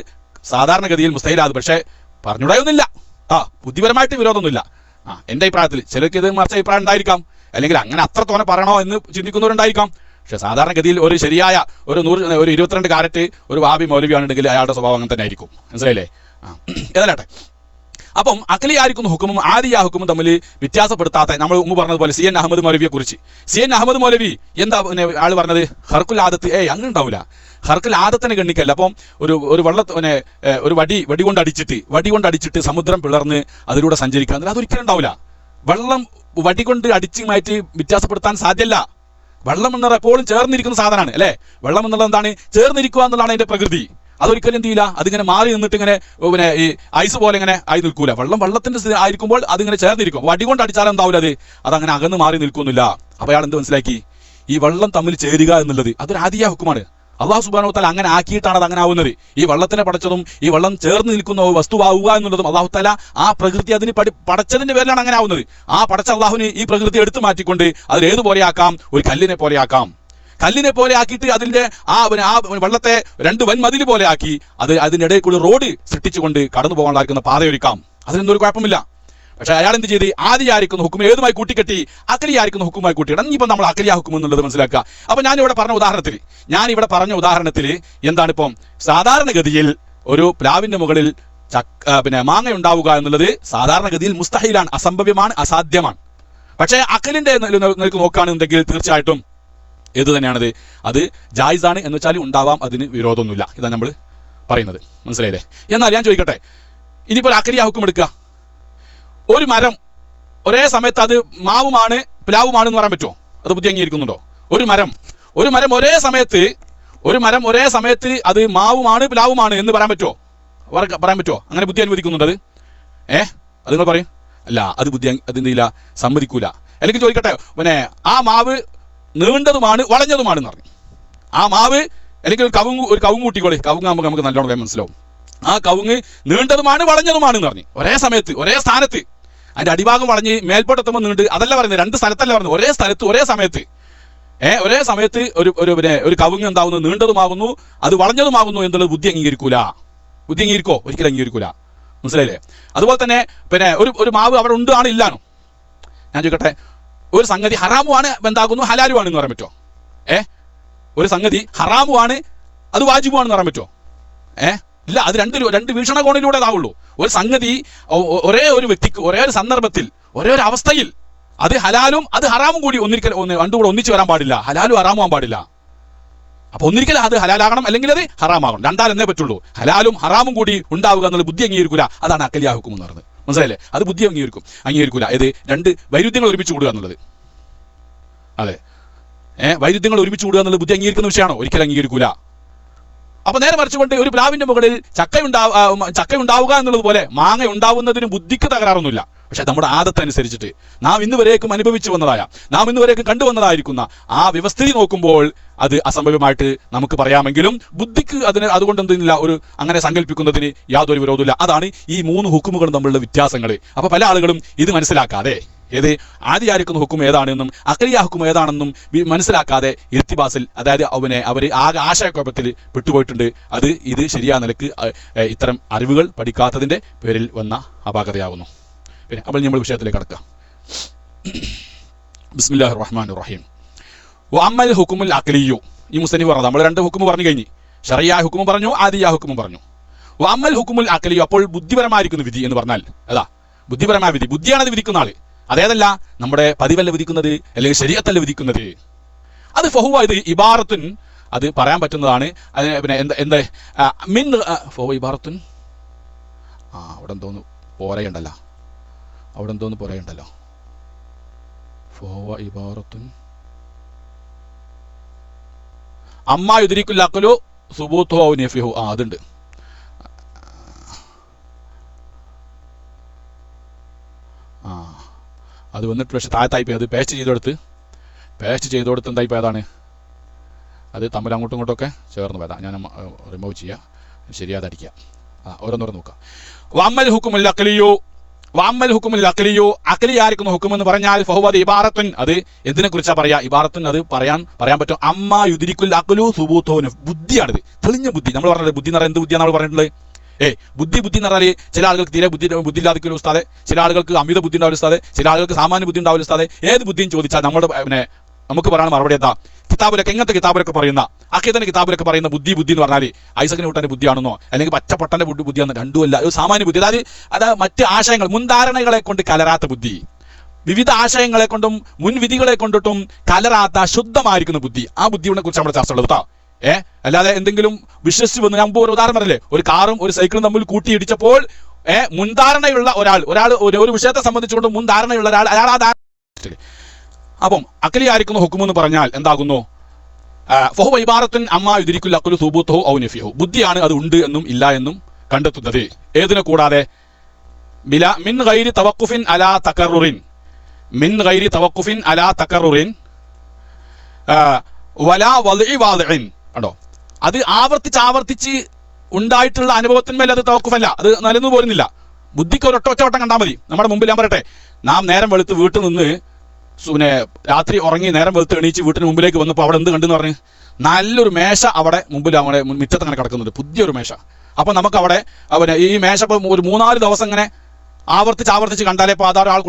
സാധാരണഗതിയിൽ മുസ്തഹിലാണ്. പക്ഷേ പറഞ്ഞുകൂടായൊന്നുമില്ല, ബുദ്ധിപരമായിട്ട് വിരോധമൊന്നുമില്ല. എന്റെ അഭിപ്രായത്തിൽ ചിലർക്ക് ഇത് മറിച്ച അഭിപ്രായം ഉണ്ടായിരിക്കാം, അല്ലെങ്കിൽ അങ്ങനെ അത്ര തോനെ പറയണോ എന്ന് ചിന്തിക്കുന്നവരുണ്ടായിരിക്കാം. പക്ഷെ സാധാരണഗതിയിൽ ഒരു ശരിയായ ഒരു 22 കാരറ്റ് ഒരു വഹാബി മൗലവിയാണെന്നുണ്ടെങ്കിൽ അയാളുടെ സ്വഭാവം അങ്ങനെ തന്നെ ആയിരിക്കും. മനസ്സിലായില്ലേ? ഏതല്ലാട്ടെ. അപ്പം അഖലിയായിരിക്കുന്ന ഹുക്കുമും ആദിയ ഹുക്കുമും തമ്മിൽ വ്യത്യാസപ്പെടുത്താത്ത, നമ്മൾ മുമ്പ് പറഞ്ഞതുപോലെ CN അഹമ്മദ് മൗലവിയെ കുറിച്ച് CN അഹമ്മദ് മൗലവി എന്താ ആള് പറഞ്ഞത്? ഖർഖുൽ ആദത്ത് അങ്ങനെ ഉണ്ടാവില്ല. ഖർഖുൽ ആദത്തിനെ ഗണ്ണിക്കല്ല. അപ്പം ഒരു വടി കൊണ്ട് അടിച്ചിട്ട് സമുദ്രം പിളർന്ന് അതിലൂടെ സഞ്ചരിക്കുക, അതൊരിക്കലും ഉണ്ടാവില്ല. വെള്ളം വടി കൊണ്ട് അടിച്ച് മാറ്റി വ്യത്യാസപ്പെടുത്താൻ സാധ്യമല്ല. വെള്ളം എന്നത് എപ്പോഴും ചേർന്നിരിക്കുന്ന സാധനമാണ്, അല്ലേ? വെള്ളം എന്നുള്ളത് എന്താണ്? ചേർന്നിരിക്കുക എന്നുള്ളതാണ് അതിന്റെ പ്രകൃതി. അതൊരിക്കലും എന്ത് ചെയ്യില്ല, അതിങ്ങനെ മാറി നിന്നിട്ട് ഇങ്ങനെ ഈ ഐസ് പോലെ ഇങ്ങനെ ആയി നിൽക്കൂല. വെള്ളത്തിന്റെ ആയിരിക്കുമ്പോൾ അതിങ്ങനെ ചേർന്നിരിക്കും. വടി കൊണ്ട് അടിച്ചാലും എന്താവില്ല, അതങ്ങനെ അകന്ന് മാറി നിൽക്കുന്നില്ല. അപ്പൊ അയാൾ എന്ത് മനസ്സിലാക്കി? ഈ വെള്ളം തമ്മിൽ ചേരുക എന്നുള്ളത് അതൊരു ആദിയ ഹുക്കുമാണ്. അള്ളാഹു സുബ്ഹാനഹു വ തആല അങ്ങനെ ആക്കിയിട്ടാണ് അത് അങ്ങനെ ആവുന്നത്. ഈ വെള്ളത്തിനെ പടച്ചതും ഈ വെള്ളം ചേർന്ന് നിൽക്കുന്ന വസ്തുവാവുക എന്നുള്ളതും അള്ളാഹു തആല ആ പ്രകൃതി അതിന് പടച്ചതിന്റെ പേരിലാണ് അങ്ങനെ ആവുന്നത്. ആ പടച്ച അള്ളാഹുവിന് ഈ പ്രകൃതി എടുത്തു മാറ്റിക്കൊണ്ട് അതിൽ ഏതുപോലെയാക്കാം? ഒരു കല്ലിനെ പോലെയാക്കാം. കല്ലിനെ പോലെ ആക്കിയിട്ട് അതിന്റെ ആ വെള്ളത്തെ 2 വൻമതിൽ പോലെ ആക്കി അതിന്റെ ഇടയിൽ കൂടി റോഡ് സൃഷ്ടിച്ചുകൊണ്ട് കടന്നു പോകാനുള്ള പാതയൊരുക്കാം. അതിനൊന്നും കുഴപ്പമില്ല. പക്ഷെ അയാൾ എന്ത് ചെയ്ത്? ആദിയായിരിക്കുന്ന ഹുക്കും ഏതുമായി കൂട്ടിക്കെട്ടി? അഖലിയായിരിക്കുന്ന ഹുക്കുമായി കൂട്ടിയിടണം. ഇനിയിപ്പോൾ നമ്മൾ അഖലിയ ഹുക്കും എന്നുള്ളത് മനസ്സിലാക്കുക. അപ്പൊ ഞാനിവിടെ പറഞ്ഞ ഉദാഹരണത്തിൽ എന്താണ്? ഇപ്പം സാധാരണഗതിയിൽ ഒരു പ്ലാവിന്റെ മുകളിൽ മാങ്ങ ഉണ്ടാവുക എന്നുള്ളത് സാധാരണഗതിയിൽ മുസ്തഹീലാണ്, അസംഭവ്യമാണ്, അസാധ്യമാണ്. പക്ഷേ അഖലിന്റെ നിലക്ക് നോക്കുകയാണെന്നുണ്ടെങ്കിൽ തീർച്ചയായിട്ടും ഏത് തന്നെയാണത്? അത് ജായിസാണ് എന്ന് വെച്ചാൽ ഉണ്ടാവാം, അതിന് വിരോധമൊന്നുമില്ല. ഇതാണ് നമ്മൾ പറയുന്നത്. മനസ്സിലായില്ലേ? എന്നാൽ ഞാൻ ചോദിക്കട്ടെ, ഇനിയിപ്പോൾ അഖലിയ ഹുക്കും എടുക്കുക. ഒരു മരം ഒരേ സമയത്ത് അത് മാവുമാണ് പ്ലാവുമാണെന്ന് പറയാൻ പറ്റുമോ? അത് ബുദ്ധി അംഗീകരിക്കുന്നുണ്ടോ? ഒരു മരം ഒരേ സമയത്ത് അത് മാവുമാണ് പ്ലാവുമാണ് എന്ന് പറയാൻ പറ്റുമോ? അങ്ങനെ ബുദ്ധി അനുവദിക്കുന്നുണ്ട് അത്? അത് നിങ്ങൾ പറയും അല്ല, അത് ബുദ്ധി അതെന്തില്ല, സമ്മതിക്കൂല. അല്ലെങ്കിൽ ചോദിക്കട്ടെ, ആ മാവ് നീണ്ടതുമാണ് വളഞ്ഞതുമാണെന്ന് പറഞ്ഞു. ആ മാവ് അല്ലെങ്കിൽ ഒരു കവുങ്ങ് കൂട്ടിക്കോളി. കവുങ്ങ് നമുക്ക് നല്ലോണം മനസ്സിലാവും. ആ കവുങ്ങ് നീണ്ടതുമാണ് വളഞ്ഞതുമാണെന്ന് പറഞ്ഞു. ഒരേ സമയത്ത് ഒരേ സ്ഥാനത്ത് അതിന്റെ അടിഭാഗം വളഞ്ഞ് മേൽപോട്ടെത്തുമ്പോൾ നീണ്ട്, അതല്ല പറയുന്നത്, 2 സ്ഥലത്തല്ല പറഞ്ഞത്, ഒരേ സ്ഥലത്ത് ഒരേ സമയത്ത് ഒരു കവുങ്ങ് എന്താവുന്നു? നീണ്ടതുമാകുന്നു, അത് വളഞ്ഞതുമാകുന്നു എന്നുള്ളത് ബുദ്ധി അംഗീകരിക്കൂല. ബുദ്ധി അംഗീകരിക്കോ? ഒരിക്കലും അംഗീകരിക്കൂല. മനസ്സിലായില്ലേ? അതുപോലെ തന്നെ ഒരു മാവ് അവിടെ ഉണ്ട് ആണ് ഇല്ലാണോ? ഞാൻ ചോദിക്കട്ടെ, ഒരു സംഗതി ഹറാമുമാണ് എന്താകുന്നു ഹലാലുമാണ് എന്ന് പറയാൻ പറ്റുമോ? ഒരു സംഗതി ഹറാമുമാണ് അത് വാജിബുമാണെന്ന് പറയാൻ പറ്റുമോ? ഇല്ല. അത് രണ്ട് വീക്ഷണകോണിലൂടെ അതാവുള്ളൂ. ഒരു സംഗതി ഒരേ ഒരു വ്യക്തിക്ക് ഒരേ ഒരു സന്ദർഭത്തിൽ ഒരേ ഒരു അവസ്ഥയിൽ അത് ഹലാലും അത് ഹറാമും കൂടി രണ്ടും കൂടെ ഒന്നിച്ച് വരാൻ പാടില്ല. ഹലാലും ഹറാമും ആവാൻ പാടില്ല. അപ്പൊ ഒന്നിരിക്കൽ അത് ഹലാലാകണം, അല്ലെങ്കിൽ അത് ഹറാമാകണം. രണ്ടാലെന്നേ പറ്റുള്ളൂ. ഹലാലും ഹറാമും കൂടി ഉണ്ടാവുക എന്നുള്ളത് ബുദ്ധി അംഗീകരിക്കൂല. അതാണ് അഖലിയ ഹുക്കും എന്ന് പറയുന്നത്. മനസ്സിലായില്ലേ? അത് ബുദ്ധി അംഗീകരിക്കൂല. ഇത് 2 വൈരുദ്ധ്യങ്ങൾ ഒരുമിച്ച് കൂടുക എന്നുള്ളത്. അതെ, വൈരുദ്ധ്യങ്ങൾ ഒരുമിച്ച് കൂടുക എന്നുള്ളത് ബുദ്ധി അംഗീകരിക്കുന്ന വിഷയമാണോ? ഒരിക്കലും അംഗീകരിക്കൂല. അപ്പൊ നേരെ മറിച്ചുകൊണ്ട് ഒരു പ്ലാവിന്റെ മുകളിൽ ചക്ക ഉണ്ടാവുക എന്നുള്ളത് പോലെ മാങ്ങ ഉണ്ടാവുന്നതിന് ബുദ്ധിക്ക് തകരാറൊന്നുമില്ല. പക്ഷെ നമ്മുടെ ആദത്തനുസരിച്ചിട്ട് നാം ഇന്ന് വരേക്കും അനുഭവിച്ചു വന്നതായ, നാം ഇന്ന് വരേക്കും കണ്ടുവന്നതായിരിക്കുന്ന ആ വ്യവസ്ഥിതി നോക്കുമ്പോൾ അത് അസംഭവ്യമായിട്ട് നമുക്ക് പറയാമെങ്കിലും ബുദ്ധിക്ക് അതുകൊണ്ട് എന്തില്ല, ഒരു അങ്ങനെ സങ്കല്പിക്കുന്നതിന് യാതൊരു വിരോധമില്ല. അതാണ് ഈ 3 ഹുക്കുമുകളും തമ്മിലുള്ള വ്യത്യാസങ്ങൾ. അപ്പൊ പല ആളുകളും ഇത് മനസ്സിലാക്കാതെ ആദിയായിരിക്കുന്ന ഹുക്കും ഏതാണെന്നും അഖലിയ ഹുക്കും ഏതാണെന്നും മനസ്സിലാക്കാതെ ഇർത്തിബാസിൽ, അതായത് അവർ ആകെ ആശയക്കുഴപ്പത്തിൽ പെട്ടുപോയിട്ടുണ്ട്. ഇത് ശരിയായ നിലക്ക് ഇത്തരം അറിവുകൾ പഠിക്കാത്തതിന്റെ പേരിൽ വന്ന അപാകതയാകുന്നു. പിന്നെ അപ്പോൾ നമ്മൾ വിഷയത്തിലേക്ക് കടക്കാം. ബിസ്മില്ലാഹിർ റഹ്മാനിർ റഹീം. വഅമ്മൽ ഹുക്കുമുൽ അഖലിയു, ഈ മുസ്തനിഫ് പറഞ്ഞു. നമ്മൾ 2 ഹുക്കും പറഞ്ഞു കഴിഞ്ഞു. ശറഈയ ഹുക്കും പറഞ്ഞു, ആദിയ ഹുക്കും പറഞ്ഞു. വഅമ്മൽ ഹുക്കുമുൽ അഖലിയു, അപ്പോൾ ബുദ്ധിപരമായിരിക്കുന്ന വിധി എന്ന് പറഞ്ഞാൽ അതാ ബുദ്ധിപരമായ വിധി. ബുദ്ധിയാണ് അത് വിധിക്കുന്ന ആള്. അതേതല്ല നമ്മുടെ പതിവല്ല വിധിക്കുന്നത്, അല്ലെങ്കിൽ ശരീഅത്തല്ല വിധിക്കുന്നത്. അത് ഫഹുവ, ഇത് ഇബാറത്തുൻ, അത് പറയാൻ പറ്റുന്നതാണ്. പിന്നെ എന്താ മിൻ ഫഹുവ ഇബാറത്തുൻ. അവിടെ എന്തോന്ന് പോരയുണ്ടല്ലോ, ഫഹുവ ഇബാറത്തുൻ അമ്മാ യുദ്രിക്കുൽ അഖ്ലു സുബൂതുഹു ഔ നഫിഹു. അതുണ്ട്. അത് വന്നിട്ട് പക്ഷെ താഴത്തായിപ്പോയി. അത് പേസ്റ്റ് ചെയ്തെടുത്ത് എന്തായിപ്പോൾ ഏതാണ് അത് തമ്മിൽ അങ്ങോട്ടും ഇങ്ങോട്ടൊക്കെ ചേർന്ന് പോയതാ. ഞാൻ റിമൂവ് ചെയ്യാം, ശരിയാതടിക്കുക. ഓരോന്നോരം നോക്കാം. വഅമ്മൽ ഹുക്കുമുൽ അഖലിയു, അഖലിയായിരിക്കുന്ന ഹുക്കും എന്ന് പറഞ്ഞാൽ ഫഹുവ ഇബാറത്തുൻ, അത് എന്തിനെ കുറിച്ചാ പറയാ? ഇബാറത്തുൻ, അത് പറയാൻ പറ്റും. അമ്മാ യുദ്രിക്കുൽ അഖ്ലു സുബൂതുഹു, ബുദ്ധിയാണിത്, തെളിഞ്ഞ ബുദ്ധി. നമ്മൾ പറഞ്ഞത് ബുദ്ധി എന്ന് പറഞ്ഞാൽ എന്ത് ബുദ്ധിയാണ് നമ്മൾ പറഞ്ഞിട്ടുള്ളത്? ബുദ്ധി എന്ന് പറഞ്ഞാൽ ചില ആളുകൾക്ക് തീരെ ബുദ്ധി ഇല്ലാതിരിക്കുന്ന ഉസ്താദെ, ചില ആളുകൾക്ക് അമിത ബുദ്ധി ഉണ്ടാവില്ല ഉസ്താദെ, ചില ആളുകൾക്ക് സാമാന്യ ബുദ്ധി ഉണ്ടാവില്ല ഉസ്താദെ. ഏത് ബുദ്ധിയും ചോദിച്ചാൽ നമുക്ക് പറയാൻ മറുപടി എന്താ? കിതാബിലൊക്കെ എങ്ങനത്തെ കിതാബിലൊക്കെ പറയുന്ന അഖീദന്റെ കിതാബിലൊക്കെ പറയുന്ന ബുദ്ധി എന്ന് പറഞ്ഞാൽ ഐസക് ന്യൂട്ടന്റെ ബുദ്ധിയാണെന്നോ അല്ലെങ്കിൽ പച്ചപ്പൊട്ടന്റെ ബുദ്ധിയാണെന്നോ രണ്ടുമല്ല. ഒരു സാമാന്യ ബുദ്ധി, അതായത് മറ്റ് ആശയങ്ങൾ മുൻധാരണകളെ കൊണ്ട് കലരാത്ത ബുദ്ധി, വിവിധ ആശയങ്ങളെ കൊണ്ടും മുൻവിധികളെ കൊണ്ടിട്ടും കലരാത്ത ശുദ്ധമായിരിക്കുന്ന ബുദ്ധി. ആ ബുദ്ധിയെ കുറിച്ച് നമ്മുടെ ചർച്ച ഉള്ളത് കേട്ടോ. അല്ലാതെ എന്തെങ്കിലും വിശ്വസിച്ച് വന്ന് ഞാൻ ഒരു ഉദാഹരണം പറഞ്ഞില്ലേ, ഒരു കാറും ഒരു സൈക്കിളും തമ്മിൽ കൂട്ടിയിടിച്ചപ്പോൾ മുൻധാരണയുള്ള ഒരാൾ ഒരു വിഷയത്തെ സംബന്ധിച്ചുകൊണ്ട് മുൻധാരണയുള്ള അയാൾ ആ ധാരണ. അപ്പം അഖലിയായിരിക്കുന്ന ഹുക്കും എന്ന് പറഞ്ഞാൽ എന്താകുന്നു? ഫഹുവ ഇബാറത്തുൻ അമ്മാ യുദ്രിക്കുൽ അഖ്ലു സുബൂതുഹു ഔ നഫിഹു, ബുദ്ധിയാണ് അത് ഉണ്ട് എന്നും ഇല്ല എന്നും കണ്ടെത്തുന്നത്. ഏതിനെ കൂടാതെ? മിൻ ഗൈരി തവഖുഫിൻ അലാ തകറുറിൻ വലാ വദ്ഇ വാദിഇൻ കണ്ടോ, അത് ആവർത്തിച്ച് ഉണ്ടായിട്ടുള്ള അനുഭവത്തിന്മേൽ അത് തവക്കുഫല്ല, അത് നിലനിന്ന് പോരുന്നില്ല. ബുദ്ധിക്ക് ഒരൊറ്റ വട്ടം കണ്ടാൽ മതി. നമ്മുടെ മുമ്പിൽ ഞാൻ പറയട്ടെ, നാം നേരം വെളുത്ത് വീട്ടിൽ നിന്ന് പിന്നെ രാത്രി ഉറങ്ങി നേരം വെളുത്ത് എണീച്ച് വീട്ടിന് മുമ്പിലേക്ക് വന്നപ്പോൾ അവിടെ എന്ത് കണ്ടെന്ന് പറഞ്ഞ് നല്ലൊരു മേശ അവിടെ മുമ്പിൽ അവിടെ മുറ്റത്ത് അങ്ങനെ കിടക്കുന്നുണ്ട്, പുതിയൊരു മേശ. അപ്പോൾ നമുക്ക് അവിടെ ഈ മേശ ഇപ്പോൾ ഒരു 3-4 ദിവസം ഇങ്ങനെ ആവർത്തിച്ച് കണ്ടാലേ ഇപ്പോൾ അതൊരാൾ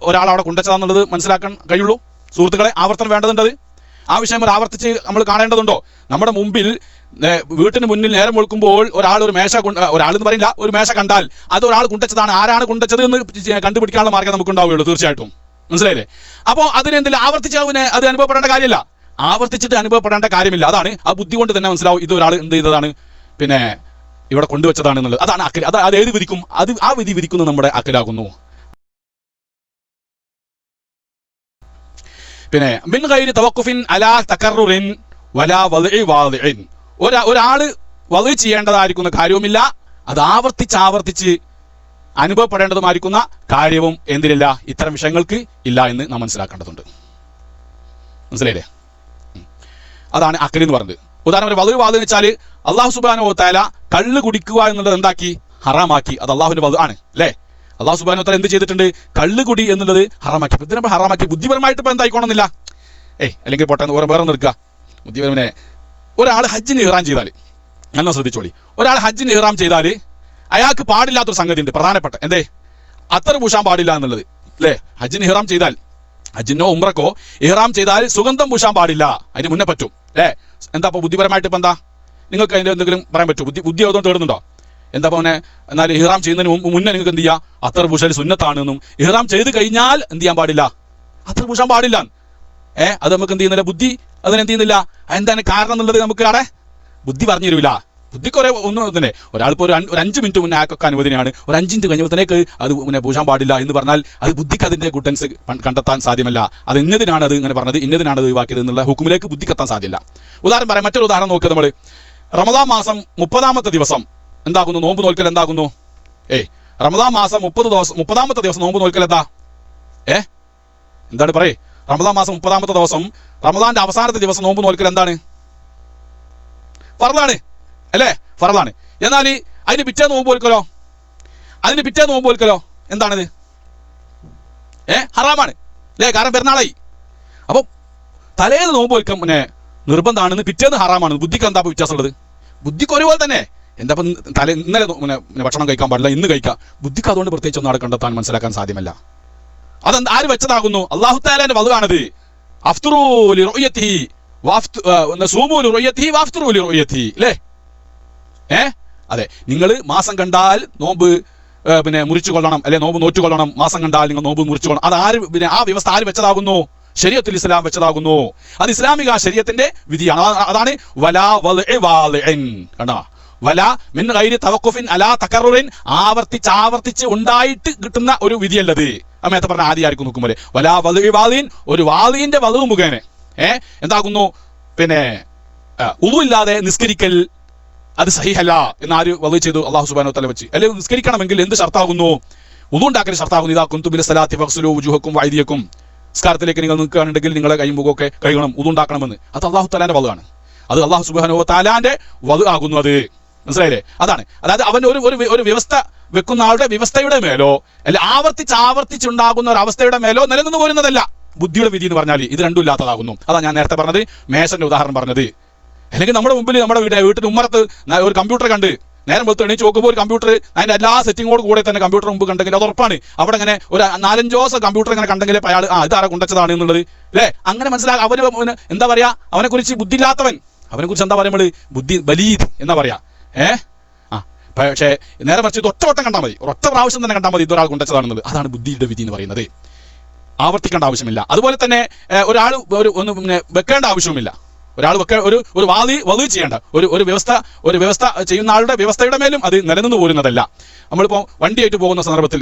ഒരാൾ അവിടെ കൊണ്ടുവച്ചതാന്നുള്ളത് മനസ്സിലാക്കാൻ കഴിയുള്ളൂ. സുഹൃത്തുക്കളെ, ആവർത്തനം വേണ്ടതുണ്ടത്. ആ വിഷയം ആവർത്തിച്ച് നമ്മൾ കാണേണ്ടതുണ്ടോ? നമ്മുടെ മുമ്പിൽ വീട്ടിന് മുന്നിൽ നേരം വെളുക്കുമ്പോൾ ഒരു മേശ, ഒരാളെന്ന് പറയില്ല, ഒരു മേശ കണ്ടാൽ അത് ഒരാൾ കൊണ്ടുവച്ചതാണ്. ആരാണ് കൊണ്ടുവച്ചത് എന്ന് കണ്ടുപിടിക്കാനുള്ള മാർഗ്ഗം നമുക്ക് ഉണ്ടാവുകയുള്ളൂ, തീർച്ചയായിട്ടും. മനസ്സിലായില്ലേ? അപ്പോൾ അതിനെന്തെങ്കിലും ആവർത്തിച്ച് അത് അനുഭവപ്പെടേണ്ട കാര്യമില്ല, ആവർത്തിച്ചിട്ട് അനുഭവപ്പെടേണ്ട കാര്യമില്ല. അതാണ് ആ ബുദ്ധി കൊണ്ട് തന്നെ മനസ്സിലാവും ഇത് ഒരാൾ എന്ത് ചെയ്തതാണ്, പിന്നെ ഇവിടെ കൊണ്ടുവച്ചതാണ് എന്നുള്ളത്. അതാണ് അക്കൽ. അത് ഏത് വിധിക്കും? ആ വിധി വിധിക്കുന്നത് നമ്മുടെ അക്കലാകുന്നു. പിന്നെ മിൻ ഗൈരി തവഖുഫിൻ അലാ തകർറുറിൻ വലാ വദ്ഇ വാദിഇൻ, ഒരാള് വദ്ഇ ചെയ്യേണ്ടതായിരിക്കുന്ന കാര്യവുമില്ല, അത് ആവർത്തിച്ച് അനുഭവപ്പെടേണ്ടതുമായിരിക്കുന്ന കാര്യവും എന്തിനില്ല, ഇത്തരം വിഷയങ്ങൾക്ക് ഇല്ല എന്ന് നാം മനസ്സിലാക്കേണ്ടതുണ്ട്. മനസ്സിലായില്ലേ? അതാണ് അക്കൽ എന്ന് പറയുന്നത്. ഉദാഹരണം ഒരു വദ്ഇ വാദിഇൻ വെച്ചാൽ അല്ലാഹു സുബ്ഹാനഹു വ തആല കള്ള് കുടിക്കുക എന്നുള്ളത് എന്താക്കി? ഹറാമാക്കി. അത് അള്ളാഹുവിന്റെ വദ്ഇ ആണ് അല്ലേ? അല്ലാഹു സുബ്ഹാനഹു വ തആല എന്ത് ചെയ്തിട്ടുണ്ട്? കള്ളുകുടി എന്നുള്ളത് ഹറാമാക്കി. ഇതിനെ ഹറാമാക്കി ബുദ്ധിപരമായിട്ട് ഇപ്പം എന്തായിക്കോണമെന്നില്ല. അല്ലെങ്കിൽ പൊട്ടെന്ന് വേറെ നിൽക്കുക. ബുദ്ധിപരമനെ ഒരാൾ ഹജ്ജിന് ഇഹ്റാം ചെയ്താൽ, നല്ല ശ്രദ്ധിച്ചോളി, ഒരാൾ ഹജ്ജിന് ഇഹ്റാം ചെയ്താൽ അയാൾക്ക് പാടില്ലാത്തൊരു സംഗതി ഉണ്ട്, പ്രധാനപ്പെട്ട. എന്തേ? അത്തർ പൂശാൻ പാടില്ല എന്നുള്ളത് അല്ലേ? ഹജ്ജിന് ഇഹ്റാം ചെയ്താൽ, ഹജ്ജിനോ ഉംറക്കോ ഇഹ്റാം ചെയ്താൽ സുഗന്ധം പൂശാൻ പാടില്ല. അതിന് മുന്നേ പറ്റും അല്ലേ? എന്താ അപ്പോൾ ബുദ്ധിപരമായിട്ട് ഇപ്പം എന്താ നിങ്ങൾക്ക് അതിൻ്റെ എന്തെങ്കിലും പറയാൻ പറ്റുമോ? ബുദ്ധി അതുകൊണ്ട് തേടുന്നുണ്ടോ? എന്താ പോലെ? എന്നാൽ ഇഹ്റാം ചെയ്യുന്നതിന് മുന്നേ നിങ്ങൾക്ക് എന്ത് ചെയ്യുക? അത്തർ പൂശൽ സുന്നത്താണെന്നും ഇഹ്റാം ചെയ്ത് കഴിഞ്ഞാൽ എന്ത് ചെയ്യാൻ പാടില്ല? അത്തർ പൂശാൻ പാടില്ല. അത് നമുക്ക് എന്ത് ചെയ്യുന്നില്ല, ബുദ്ധി അതിനെന്ത് ചെയ്യുന്നില്ല. എന്താണ് കാരണം എന്നുള്ളത് നമുക്ക് അവിടെ ബുദ്ധി പറഞ്ഞു തരില്ല. ബുദ്ധിക്ക് ഒന്നും തന്നെ ഒരാളിപ്പോൾ ഒരു 5 മിനിറ്റ് മുന്നേ ആക്കൊക്കെ അനുവദനയാണ്, ഒരു 5 മിനിറ്റ് കഴിഞ്ഞപ്പോഴത്തേക്ക് അത് പിന്നെ പൂശാൻ പാടില്ല എന്ന് പറഞ്ഞാൽ അത് ബുദ്ധിക്ക് അതിന്റെ ഗുഡൻസ് കണ്ടെത്താൻ സാധ്യമല്ല. അത് ഇന്നതിനാണ് അത് ഇങ്ങനെ പറഞ്ഞത്, ഇന്നതിനാണ് അത് ഒഴിവാക്കിയത് എന്നുള്ള ഹുക്കുമിലേക്ക് ബുദ്ധിക്കെത്താൻ സാധ്യമല്ല. ഉദാഹരണം പറയാം, മറ്റൊരു ഉദാഹരണം നോക്കുക. നമ്മൾ റമദാൻ മാസം 30ാമത്തെ ദിവസം എന്താകുന്നു? നോമ്പ് നോൽക്കൽ എന്താകുന്നു? റമദാൻ മാസം 30ാമത്തെ ദിവസം നോമ്പ് നോൽക്കൽ എന്താ? എന്താണ് പറയേ? റമദാൻ മാസം 30ാമത്തെ ദിവസം, റമദാന്റെ അവസാനത്തെ ദിവസം നോമ്പ് നോൽക്കൽ എന്താണ്? ഫർളാണ് അല്ലേ? ഫർളാണ്. എന്നാൽ അതിന് പിറ്റേ നോമ്പ് നോൽക്കലോ എന്താണിത്? ഹറാമാണ് അല്ലേ? കാരണം പെരുന്നാളായി. അപ്പൊ തലേന്ന് നോമ്പ് നോൽക്കാൻ പിന്നെ നിർബന്ധമാണെന്ന്, പിറ്റേന്ന് ഹറാമാണ്. ബുദ്ധിക്ക് എന്താ വ്യത്യാസമുള്ളത്? ബുദ്ധിക്ക് ഒരുപോലെ തന്നെ. എന്താ ഇപ്പം ഇന്നലെ ഭക്ഷണം കഴിക്കാൻ പാടില്ല, ഇന്ന് കഴിക്കാം. ബുദ്ധിക്ക് അതുകൊണ്ട് പ്രത്യേകിച്ച് ഒന്നും അവിടെ കണ്ടെത്താൻ മനസ്സിലാക്കാൻ സാധ്യമല്ല. അതെന്താ ആര് വെച്ചതാകുന്നു? അല്ലാഹു തആലയുടെ വദ്ആണത്. അഫ്തുറൂ ലിറുയതിഹി വസൂമൂ ലിറുയതിഹി വഅഫ്തുറൂ ലിറുയതിഹി അല്ലേ? അതെ, നിങ്ങൾ മാസം കണ്ടാൽ നോമ്പ് പിന്നെ മുറിച്ചു കൊള്ളണം, അല്ലെ നോമ്പ് നോറ്റുകൊള്ളണം. മാസം കണ്ടാൽ നിങ്ങൾ നോമ്പ് മുറിച്ചു കൊള്ളണം. അത് ആര് പിന്നെ ആ വ്യവസ്ഥ ആര് വെച്ചതാകുന്നു? ശരീഅത്തുൽ ഇസ്ലാം വെച്ചതാകുന്നു. അത് ഇസ്ലാമിക ശരീഅത്തിന്റെ വിധിയാണ്. അതാണ് വലാ വദ്ഇ വാദിഇൻ. കണ്ടോ? വലാ മിൻ ഗൈരി തവഖുഫിൻ അലാ തകർറുറിൻ, ആവർത്തിച്ച് ഉണ്ടായിട്ട് കിട്ടുന്ന ഒരു വിധിയല്ലത്. അമ്മയത്തെ പറഞ്ഞ ആദ്യമായിരിക്കും നോക്കുമ്പോൾ വലാ വദ്ഇ വാദിൻ, ഒരു വാദിന്റെ വദ്ഉ മുഖേന എന്താകുന്നു? പിന്നെ ഉളു ഇല്ലാതെ നിസ്കരിക്കൽ അത് സഹിഹല്ല എന്ന് ആര് വദ്ഉ ചെയ്തു? അല്ലാഹു സുബ്ഹാനഹു വ തആല വെച്ച്. അല്ലെങ്കിൽ നിസ്കരിക്കണമെങ്കിൽ എന്ത് ഷർത്താകുന്നു? ഉളു ഉണ്ടാക്കൽ ഷർത്താകുന്നു. ഇദാ കുന്തും ബിൽ സലാത്തി ഫഗ്സുലൂ വുജൂഹക്കും വഅയ്ദിയക്കും, നിസ്കാരത്തിലേക്ക് നിങ്ങൾ നിൽക്കുകയാണെങ്കിൽ നിങ്ങളെ കൈയും മുഖമൊക്കെ കഴുകണം, ഉളു ഉണ്ടാക്കണമെന്ന്. അത് അല്ലാഹു തആലാന്റെ വദ്ഉ ആണ്. അത് അല്ലാഹു സുബ്ഹാനഹു വ തആലാന്റെ വദ്ഉ ആകുന്നു. അത് മനസ്സിലായില്ലേ? അതാണ്. അതായത് അവൻ ഒരു വ്യവസ്ഥ വെക്കുന്ന ആളുടെ വ്യവസ്ഥയുടെ മേലോ അല്ലെ ആവർത്തിച്ചുണ്ടാകുന്ന ഒരു അവസ്ഥയുടെ മേലോ നിലനിന്ന് പോരുന്നതല്ല ബുദ്ധിയുടെ വിധി എന്ന് പറഞ്ഞാൽ. ഇത് രണ്ടും ഇല്ലാത്തതാകുന്നു. അതാ ഞാൻ നേരത്തെ പറഞ്ഞത്, മേശന്റെ ഉദാഹരണം പറഞ്ഞത്. അല്ലെങ്കിൽ നമ്മുടെ മുമ്പിൽ നമ്മുടെ വീട്ടിന് ഉമ്മറത്ത് ഒരു കമ്പ്യൂട്ടർ കണ്ട് നേരം വെളുത്ത് എണീച്ച് നോക്കുമ്പോൾ ഒരു കമ്പ്യൂട്ടർ അതിന്റെ എല്ലാ സെറ്റിങ്ങോട് കൂടെ തന്നെ കമ്പ്യൂട്ടർ മുമ്പ് കണ്ടെങ്കിൽ അത് ഉറപ്പാണ്. അവിടെ ഇങ്ങനെ ഒരു 4-5 ദിവസം കമ്പ്യൂട്ടർ ഇങ്ങനെ കണ്ടെങ്കിൽ അയാൾ ഇതാരെ കൊണ്ടുവച്ചതാണ് എന്നുള്ളത് അല്ലേ? അങ്ങനെ മനസ്സിലാക്കുക. അവന് എന്താ പറയാ? അവനെ കുറിച്ച് ബുദ്ധി ഇല്ലാത്തവൻ, അവനെ കുറിച്ച് എന്താ പറയാ? നമ്മള് ബുദ്ധി ബലീദ് എന്നാ പറയാ. പക്ഷേ നേരെ മറിച്ച് ഇത് ഒറ്റ കണ്ടാൽ മതി, ഒറ്റ പ്രാവശ്യം തന്നെ കണ്ടാൽ മതി ഇതൊരാൾ കൊണ്ടുവച്ചതാണെന്നുള്ളത്. അതാണ് ബുദ്ധിയുടെ വിധി എന്ന് പറയുന്നത്. ആവർത്തിക്കേണ്ട ആവശ്യമില്ല. അതുപോലെ തന്നെ ഒരാൾ ഒന്ന് വെക്കേണ്ട ആവശ്യവുമില്ല. ഒരാൾ ഒരു വദ്ഉ ചെയ്യേണ്ട ഒരു വ്യവസ്ഥ ചെയ്യുന്ന ആളുടെ വ്യവസ്ഥയുടെ മേലും അത് നിലനിന്ന് പോരുന്നതല്ല. നമ്മളിപ്പോൾ വണ്ടിയായിട്ട് പോകുന്ന സന്ദർഭത്തിൽ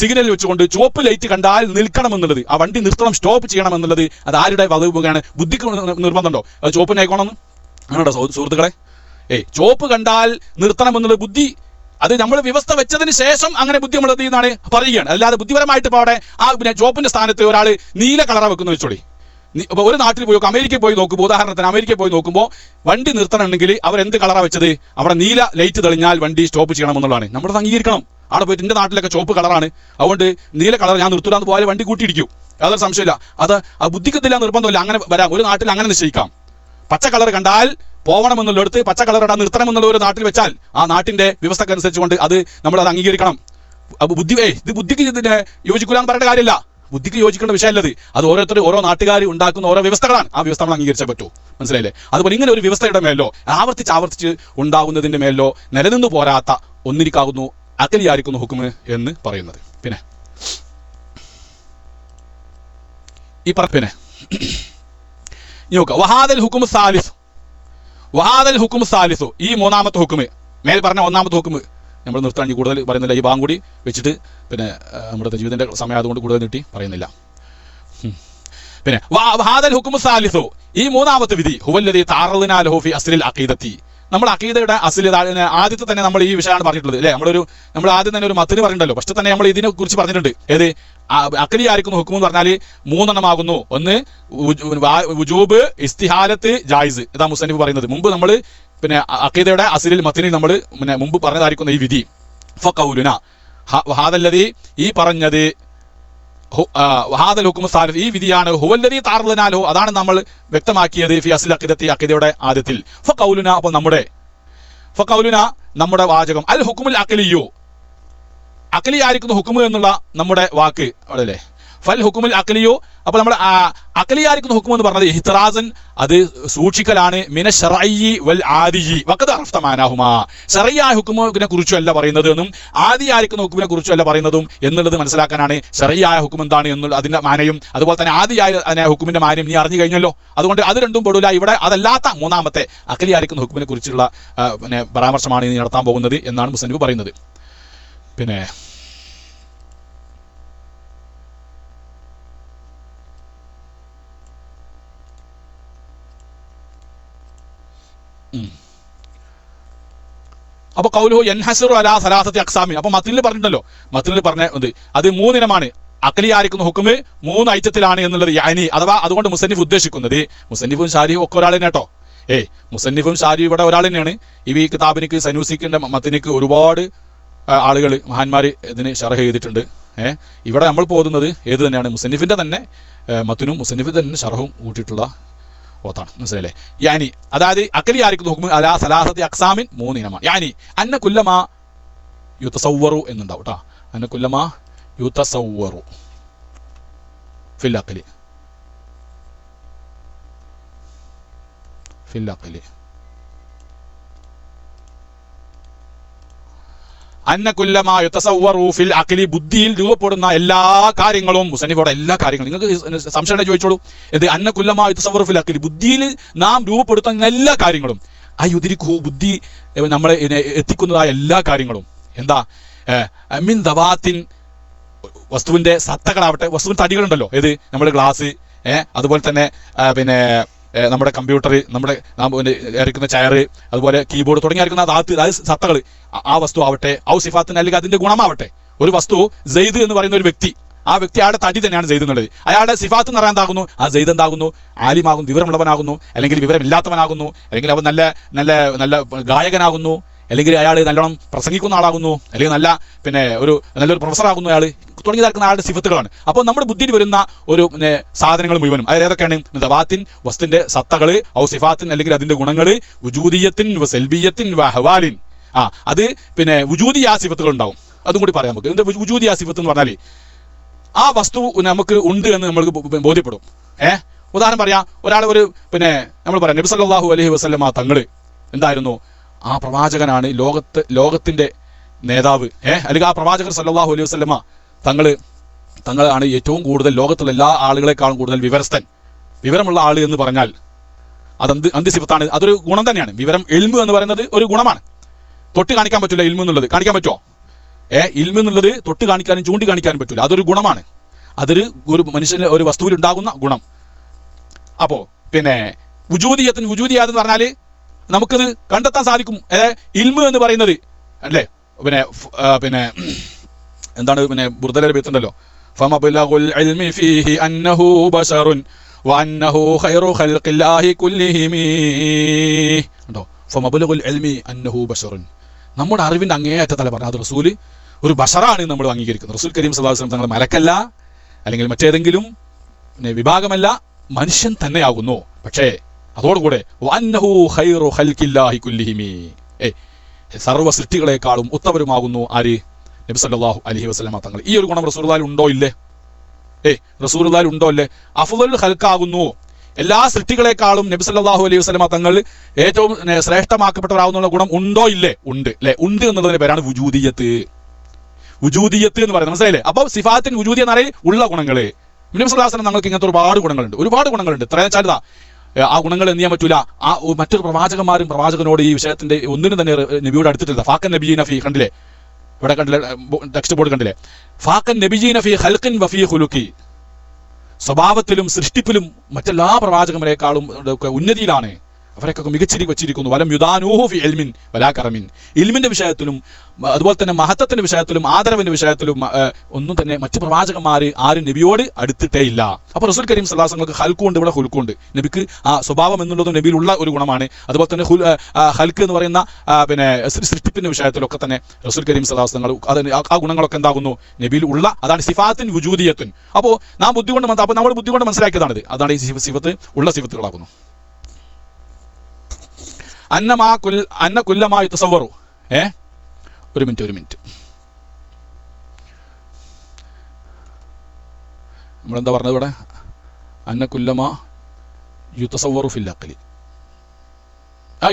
സിഗ്നൽ വെച്ചുകൊണ്ട് ചുവപ്പ് ലൈറ്റ് കണ്ടാൽ നിൽക്കണമെന്നുള്ളത്, ആ വണ്ടി നിർത്തണം, സ്റ്റോപ്പ് ചെയ്യണം എന്നുള്ളത് അത് ആരുടെ വദ്ഉയാണ്? ബുദ്ധിക്ക് നിർബന്ധമുണ്ടോ അത് ചുവപ്പിന് ആയിക്കോണമെന്ന്? അങ്ങനെയുണ്ടോ സുഹൃത്തുക്കളെ? ചുവപ്പ് കണ്ടാൽ നിർത്തണം എന്നുള്ള ബുദ്ധി അത് നമ്മൾ വ്യവസ്ഥ വെച്ചതിന് ശേഷം അങ്ങനെ ബുദ്ധി നമ്മൾ എന്ത് ചെയ്യുന്നതാണ് പറയുകയാണ്. അല്ലാതെ ബുദ്ധിപരമായിട്ട് ഇപ്പോൾ അവിടെ ആ പിന്നെ ചുവപ്പിന്റെ സ്ഥാനത്ത് ഒരാൾ നീല കളറ വെക്കുന്ന വെച്ചോളി, ഇപ്പോൾ ഒരു നാട്ടിൽ പോയി അമേരിക്കയിൽ പോയി നോക്കുമ്പോൾ, ഉദാഹരണത്തിന് അമേരിക്കയിൽ പോയി നോക്കുമ്പോൾ വണ്ടി നിർത്തണമെങ്കിൽ അവർ എന്ത് കളറാണ് വെച്ചത്? അവിടെ നീല ലൈറ്റ് തെളിഞ്ഞാൽ വണ്ടി സ്റ്റോപ്പ് ചെയ്യണം എന്നുള്ളതാണ്. നമ്മളത് അംഗീകരിക്കണം. അവിടെ പോയിട്ട് എൻ്റെ നാട്ടിലൊക്കെ ചുവപ്പ് കളറാണ്, അതുകൊണ്ട് നീല കളർ ഞാൻ നിർത്തൂലാന്ന് പോയാൽ വണ്ടി കൂട്ടിയിടിക്കും, യാതൊരു സംശയമില്ല. അത് ബുദ്ധിക്കത്തില്ല, നിർബന്ധമില്ല, അങ്ങനെ വരാം. ഒരു നാട്ടിൽ അങ്ങനെ നിശ്ചയിക്കാം. പച്ച കളർ കണ്ടാൽ പോകണമെന്നുള്ളിടത്ത് പച്ച കളർ ഇടാൻ നിർത്തണമെന്നുള്ള ഒരു നാട്ടിൽ വെച്ചാൽ ആ നാട്ടിന്റെ വ്യവസ്ഥക്കനുസരിച്ചുകൊണ്ട് അത് നമ്മളത് അംഗീകരിക്കണം. ഇത് ബുദ്ധിക്ക് ഇതിനെ യോജിക്കൂലാന്ന് പറയേണ്ട കാര്യമില്ല. ബുദ്ധിക്ക് യോജിക്കേണ്ട വിഷയമല്ലത്. അത് ഓരോരുത്തർ ഓരോ നാട്ടുകാർ ഉണ്ടാക്കുന്ന ഓരോ വ്യവസ്ഥകളാണ്. ആ വ്യവസ്ഥ നമ്മൾ അംഗീകരിച്ചേ പറ്റൂ. മനസ്സിലായില്ലേ? അതുപോലെ ഇങ്ങനെ ഒരു വ്യവസ്ഥയുടെ മേലോ ആവർത്തിച്ച് ഉണ്ടാകുന്നതിന്റെ മേലോ നിലനിന്ന് പോരാത്ത ഒന്നിരിക്കാവുന്നു അക്കലിയായിരിക്കുന്നു ഹുക്കുമ് എന്ന് പറയുന്നത്. പിന്നെ വഹാദൽ ഹുക്കും സാലിസു, ഈ മൂന്നാമത്തെ ഹുക്കുമ്, മേൽ പറഞ്ഞ ഒന്നാമത്തെ ഹുക്കുമ് നമ്മൾ നിർത്താൻ കൂടുതൽ പറയുന്നില്ല. ഈ ഭാഗം കൂടി വെച്ചിട്ട് പിന്നെ നമ്മുടെ ജീവിതത്തിന്റെ സമയം അതുകൊണ്ട് കൂടുതൽ നീട്ടി പറയുന്നില്ല. പിന്നെ വഹാദൽ ഹുക്കും സാലിസു, ഈ മൂന്നാമത്തെ വിധി ഹുവല്ലദീ തഅറളനാ ലഹു ഫി അസ്ലിൽ അഖീദത്തി, നമ്മൾ അഖീദയുടെ അസ്ലി ആദ്യത്തെ തന്നെ നമ്മൾ ഈ വിഷയമാണ് പറഞ്ഞിട്ടുള്ളത് അല്ലേ? നമ്മൾ ആദ്യം തന്നെ ഒരു മത്തിന് പറഞ്ഞിട്ടുണ്ടല്ലോ. പക്ഷെ തന്നെ നമ്മൾ ഇതിനെ കുറിച്ച് പറഞ്ഞിട്ടുണ്ട്. ഏത് അഖലിയായിരിക്കുന്നു ഹുക്കും എന്ന് പറഞ്ഞാൽ മൂന്നെണ്ണമാകുന്നു. ഒന്ന് വുജൂബ്, ഇസ്തിഹാലത്ത്, ജായിസ്. ഇതാ മുസന്നിഫ് പറയുന്നത്. മുമ്പ് നമ്മൾ പിന്നെ അഖീദയുടെ അസ്ലിൽ മത്തിനിൽ നമ്മൾ പിന്നെ മുമ്പ് പറഞ്ഞതായിരിക്കുന്ന ഈ വിധി ഫഖൗലുന വഹാദല്ലദീ, ഈ പറഞ്ഞത് വഹാദൽ ഹുക്കും സാലിസ്, ഈ വിധിയാണ് ഹുവല്ലദീ തഅറളനാ ലഹു, അതാണ് നമ്മൾ വ്യക്തമാക്കിയത് ഫി അസ്ലിൽ അഖീദത്തി, അഖീദയുടെ ആദ്യത്തിൽ. ഫഖൗലുന, അപ്പോൾ നമ്മുടെ വാചകം അൽ ഹുക്കുമുൽ അഖലിയു, അഖലിയായിരിക്കുന്ന ഹുക്കുമ് എന്നുള്ള നമ്മുടെ വാക്ക് അല്ലേ? ഫൽ ഹുക്കുമുൽ അഖലിയു, അപ്പോൾ നമ്മൾ അഖലിയായിരിക്കുന്ന ഹുക്കും എന്ന് പറഞ്ഞത് ഇഹ്തിറാസൻ, അത് സൂക്ഷിക്കലാണ്, മിന ശർഈ വൽ ആദിയി വഖദ് അറഫ്ത മാനാഹുമാ, ശർഈയായ ഹുക്കുമിനെ കുറിച്ചല്ല പറയുന്നത് എന്നും ആദിയായിരിക്കുന്ന ഹുക്കുമിനെ കുറിച്ചല്ല പറയുന്നതും എന്നുള്ളത് മനസ്സിലാക്കാനാണ്. ശർഈയായ ഹുക്കും എന്താണ് എന്നുള്ള അതിന്റെ മാനയും അതുപോലെ തന്നെ ആദിയായ ഹുക്കുമിന്റെ മാനയും നീ അറിഞ്ഞു കഴിഞ്ഞല്ലോ. അതുകൊണ്ട് അത് രണ്ടും പെടൂല. ഇവിടെ അതല്ലാത്ത മൂന്നാമത്തെ അഖലിയായിരിക്കുന്ന ഹുക്കുമിനെ കുറിച്ചുള്ള പിന്നെ പരാമർശമാണ് നീ നടത്താൻ പോകുന്നത് എന്നാണ് മുസന്നിഫ് പറയുന്നത്. പിന്നെ അപ്പൊ ഖൗലുഹു യൻഹസിറു അലാ സലാസത്തി അഖ്സാമി, അപ്പൊ മത്നിൽ പറഞ്ഞിട്ടുണ്ടല്ലോ, മത്നിൽ പറഞ്ഞ അത് മൂന്നിനമാണ്. അഖലിയായിരിക്കുന്ന ഹുക്കുമ് മൂന്ന് ഐറ്റത്തിലാണ് എന്നുള്ളത് യാനി, അഥവാ അതുകൊണ്ട് മുസന്നിഫ് ഉദ്ദേശിക്കുന്നത്, മുസന്നിഫും ഷാരിയും ഒക്കെ ഒരാൾ തന്നെ കേട്ടോ. മുസന്നിഫും ഷാരിയും ഇവിടെ ഒരാൾ തന്നെയാണ്. ഈ കിതാബിനിക്ക് സനൂസിക്കിന്റെ മത്നിക്ക് ഒരുപാട് ആളുകൾ മഹാന്മാർ ഇതിന് ശറഹ് ചെയ്തിട്ടുണ്ട്. ഇവിടെ നമ്മൾ പോകുന്നത് ഏത് തന്നെയാണ്? മുസന്നിഫിന്റെ തന്നെ മത്നും മുസന്നിഫിന്റെ തന്നെ ശറഹും കൂട്ടിയിട്ടുള്ള ഓത്താണ്. മനസ്സിലല്ലേ? യാനി, അതായത് അഖലിയായിരിക്കുന്ന ഹുക്മ് അലാ സലാസത്തി അഖ്സാമിൻ, മൂന്നിനമാണ്. യാനി അന്ന കുല്ലമാ യുതസവ്വറു എന്നുണ്ടാവും കേട്ടോ. അന്ന കുല്ലമാ യുതസവ്വറു ഫിൽ അഖലി അന്ന കുല്ലമാ യുതസവ്വറു ഫിൽ അഖലി, ബുദ്ധിയിൽ രൂപപ്പെടുന്ന എല്ലാ കാര്യങ്ങളും, മുസന്നിഫോടെ എല്ലാ കാര്യങ്ങളും നിങ്ങൾക്ക് സംശയം ചോദിച്ചോളൂ. ഇത് അന്ന കുല്ലമാ യുതസവ്വറു ഫിൽ അഖലി, ബുദ്ധിയിൽ നാം രൂപപ്പെടുത്തുന്ന എല്ലാ കാര്യങ്ങളും, യുദ്രിക്കു, ബുദ്ധി നമ്മളെ എത്തിക്കുന്നതായ എല്ലാ കാര്യങ്ങളും. എന്താ? മിൻ ദവാത്തിൻ, വസ്തുവിന്റെ സത്തകളാവട്ടെ, വസ്തുവിന്റെ തടികളുണ്ടല്ലോ, ഏത് നമ്മുടെ ഗ്ലാസ്, അതുപോലെ തന്നെ പിന്നെ നമ്മുടെ കമ്പ്യൂട്ടർ, നമ്മുടെ ഇറക്കുന്ന ചെയർ, അതുപോലെ കീബോർഡ് തുടങ്ങിയിരിക്കുന്ന അതായത് സത്തകൾ, ആ വസ്തു ആവട്ടെ, ഔ സിഫാത്തിന്, അല്ലെങ്കിൽ അതിന്റെ ഗുണമാവട്ടെ. ഒരു വസ്തു സെയ്ദ് എന്ന് പറയുന്ന ഒരു വ്യക്തി, ആ വ്യക്തി അയാളുടെ തടി തന്നെയാണ് സെയ്ദ് എന്നുള്ളത്. അയാളുടെ സിഫാത്ത് എന്ന് പറയാൻ എന്താകുന്നു? ആ സെയ്ദ് എന്താകുന്നു? ആലിമാകുന്നു, വിവരമുള്ളവനാകുന്നു, അല്ലെങ്കിൽ വിവരമില്ലാത്തവനാകുന്നു, അല്ലെങ്കിൽ അവൻ നല്ല നല്ല നല്ല ഗായകനാകുന്നു, അല്ലെങ്കിൽ അയാൾ നല്ലോണം പ്രസംഗിക്കുന്ന ആളാകുന്നു, അല്ലെങ്കിൽ നല്ലൊരു പ്രൊഫസറാകുന്നു അയാൾ, തുടങ്ങിയതാക്കുന്ന ആളുടെ സിഫത്തുകളാണ്. അപ്പോൾ നമ്മുടെ ബുദ്ധിയിൽ വരുന്ന ഒരു സാധനങ്ങൾ മുഴുവനും അതായത് ഏതൊക്കെയാണ്? ദവാത്തിൻ, വസ്തുവിന്റെ സത്തകള്, ഔ സിഫാത്തിൻ, അല്ലെങ്കിൽ അതിന്റെ ഗുണങ്ങള്, വുജൂദിയത്തിൻ വ സൽബിയത്തിൻ വ ഹവാലിൻ, അത് വുജൂദിയ സിഫത്തുകൾ ഉണ്ടാവും. അതും കൂടി പറയാം നമുക്ക്. എന്താ വുജൂദിയ സിഫത്ത് എന്ന് പറഞ്ഞാൽ ആ വസ്തു നമുക്ക് ഉണ്ട് എന്ന് നമ്മൾക്ക് ബോധ്യപ്പെടും. ഉദാഹരണം പറയാം, ഒരാൾ നമ്മൾ പറയാം നബി സല്ലല്ലാഹു അലൈഹി വസല്ലമ തങ്ങൾ എന്തായിരുന്നു? ആ പ്രവാചകനാണ് ലോകത്തിന്റെ നേതാവ്. അല്ലെങ്കിൽ ആ പ്രവാചകർ സല്ലല്ലാഹു അലൈഹി വസല്ലമ തങ്ങളാണ് ഏറ്റവും കൂടുതൽ ലോകത്തുള്ള എല്ലാ ആളുകളെക്കാളും കൂടുതൽ വിവരമുള്ള ആള് എന്ന് പറഞ്ഞാൽ അത് സിഫത്താണ്. അതൊരു ഗുണം തന്നെയാണ്. വിവരം, ഇൽമ് എന്ന് പറയുന്നത് ഒരു ഗുണമാണ്. തൊട്ട് കാണിക്കാൻ പറ്റില്ല ഇൽമ് എന്നുള്ളത്. കാണിക്കാൻ പറ്റുമോ? ഇൽമ് എന്നുള്ളത് തൊട്ട് കാണിക്കാനും ചൂണ്ടിക്കാണിക്കാനും പറ്റില്ല. അതൊരു ഗുണമാണ്. അതൊരു മനുഷ്യന് ഒരു വസ്തുവിൽ ഉണ്ടാകുന്ന ഗുണം. അപ്പോ വുജൂദിയത്ത് എന്ന് പറഞ്ഞാല് നമുക്കത് കണ്ടെത്താൻ സാധിക്കും. ഇൽമ് എന്ന് പറയുന്നത് അല്ലേ? എന്താണ്? ബുർദയിലെ ബൈത്തുണ്ടല്ലോ, ഫമബ്ലഗുൽ ഇൽമി ഫീഹി അന്നഹു ബശറുൻ വഅന്നഹു ഖൈറു ഖൽഖില്ലാഹി കുല്ലിഹിം. ഉണ്ടോ? ഫമബ്ലഗുൽ ഇൽമി അന്നഹു ബശറുൻ. നമ്മുടെ അറിവിന്റെ അങ്ങേയറ്റത്തല്ല പറഞ്ഞത്, അത് റസൂൽ ഒരു ബശറാണ് നമ്മൾ അംഗീകരിക്കുന്നത്. റസൂൽ കരീം സല്ലല്ലാഹു അലൈഹി വസല്ലം തങ്ങൾ മലക്കല്ല, അല്ലെങ്കിൽ മറ്റേതെങ്കിലും വിഭാഗമല്ല, മനുഷ്യൻ തന്നെയാകുന്നു. പക്ഷേ അതോടുകൂടെ വഅന്നഹു ഖൈറു ഖൽഖില്ലാഹി കുല്ലിഹിം, സർവ്വ സൃഷ്ടികളെക്കാളും ഉത്തമരുമാകുന്നു ആര്? നബി സല്ലല്ലാഹു അലൈഹി വസല്ലം തങ്ങൾ. ഈ ഒരു ഗുണം റസൂലുള്ളാഹിൽ ഉണ്ടോ ഇല്ലേ? റസൂലുള്ളാഹിൽ ഉണ്ടോ ഇല്ലേ? അഫ്ളലുൽ ഖൽഖാകുന്നു, എല്ലാ സൃഷ്ടികളെക്കാളും നബി സല്ലല്ലാഹു അലൈഹി വസല്ലം തങ്ങൾ ഏറ്റവും ശ്രേഷ്ഠമാക്കപ്പെട്ടവരാകുന്ന ഗുണം ഉണ്ടോ ഇല്ലേ? ഉണ്ട് അല്ലെ? ഉണ്ട് എന്നുള്ളതിന്റെ പേരാണ് വുജൂദിയത്ത്. വുജൂദിയത്ത് എന്ന് പറയുന്നത് മനസ്സിലായില്ലേ? അപ്പോൾ സിഫാത്തിൻ വുജൂദി എന്ന് പറയുന്നത് ഉള്ള ഗുണങ്ങള്. നബി സല്ലല്ലാഹു അലൈഹി വസല്ലം തങ്ങൾക്ക് ഇങ്ങനത്തെ ഒരുപാട് ഗുണങ്ങളുണ്ട്. ഇത്രയും വെച്ചാൽ ആ ഗുണങ്ങൾ എന്ത് ചെയ്യാൻ പറ്റൂല. ആ മറ്റൊരു പ്രവാചകന്മാരും പ്രവാചകനോട് ഈ വിഷയത്തിന്റെ ഒന്നിനും തന്നെ നബിയോട് അടുത്തിട്ടില്ല. ഫാക്കൻ നബിയീന ഫീ, കണ്ടില്ലേ? ഇവിടെ കണ്ടില്ലേ? ടെക്സ്റ്റ് ബോർഡ് കണ്ടില്ലേ? ഫാക്കൻ നബിയീന ഫീ ഖൽഖിൻ വഫീ ഖുലുഖി, സ്വഭാവത്തിലും സൃഷ്ടിപ്പിലും മറ്റെല്ലാ പ്രവാചകന്മാരെക്കാളും ഉന്നതിയിലാണ്. അവരെയൊക്കെ മികച്ചിരി വെച്ചിരിക്കുന്നു. വലം യുദാനൂഹു ഫി ഇൽമിൻ വലാ കറമിൻ, ഇൽമിന്റെ വിഷയത്തിലും അതുപോലെ തന്നെ മഹത്വത്തിന്റെ വിഷയത്തിലും ആദരവിന്റെ വിഷയത്തിലും ഒന്നും തന്നെ മറ്റു പ്രവാചകന്മാർ ആരും നബിയോട് അടുത്തിട്ടേ ഇല്ല. അപ്പോൾ റസൂൽ കരീം സല്ലല്ലാഹു അലൈഹി വസല്ലം ഹൽക്കുണ്ട്, ഇവിടെ ഹുൽക്കുണ്ട്. നബിക്ക് ആ സ്വഭാവം എന്നുള്ളതും നബിയിലുള്ള ഒരു ഗുണമാണ്. അതുപോലെ തന്നെ ഹൽക്ക് എന്ന് പറയുന്ന പിന്നെ സൃഷ്ടിപ്പിന്റെ വിഷയത്തിലൊക്കെ തന്നെ റസൂൽ കരീം സല്ലല്ലാഹു അലൈഹി വസല്ലം ആ ഗുണങ്ങളൊക്കെ എന്താകുന്നു? നബിയിൽ ഉള്ള. അതാണ് സിഫാത്തിൻ വുജൂദിയത്തുൻ. അപ്പോൾ നാം ബുദ്ധി കൊണ്ട് അപ്പോൾ നമ്മൾ ബുദ്ധി കൊണ്ട് മനസ്സിലാക്കിയതാണിത്. അതാണ് ഈ സിഫത്ത് ഉള്ള സിഫത്തുകളാകുന്നു. അന്ന കുല്ലമാ യുതസവ്വറു. ഒരു മിനിറ്റ് നമ്മളെന്താ പറഞ്ഞത് ഇവിടെ? അന്ന കുല്ലമാ യുതസവ്വറു ഫിൽ അഖ്ലി.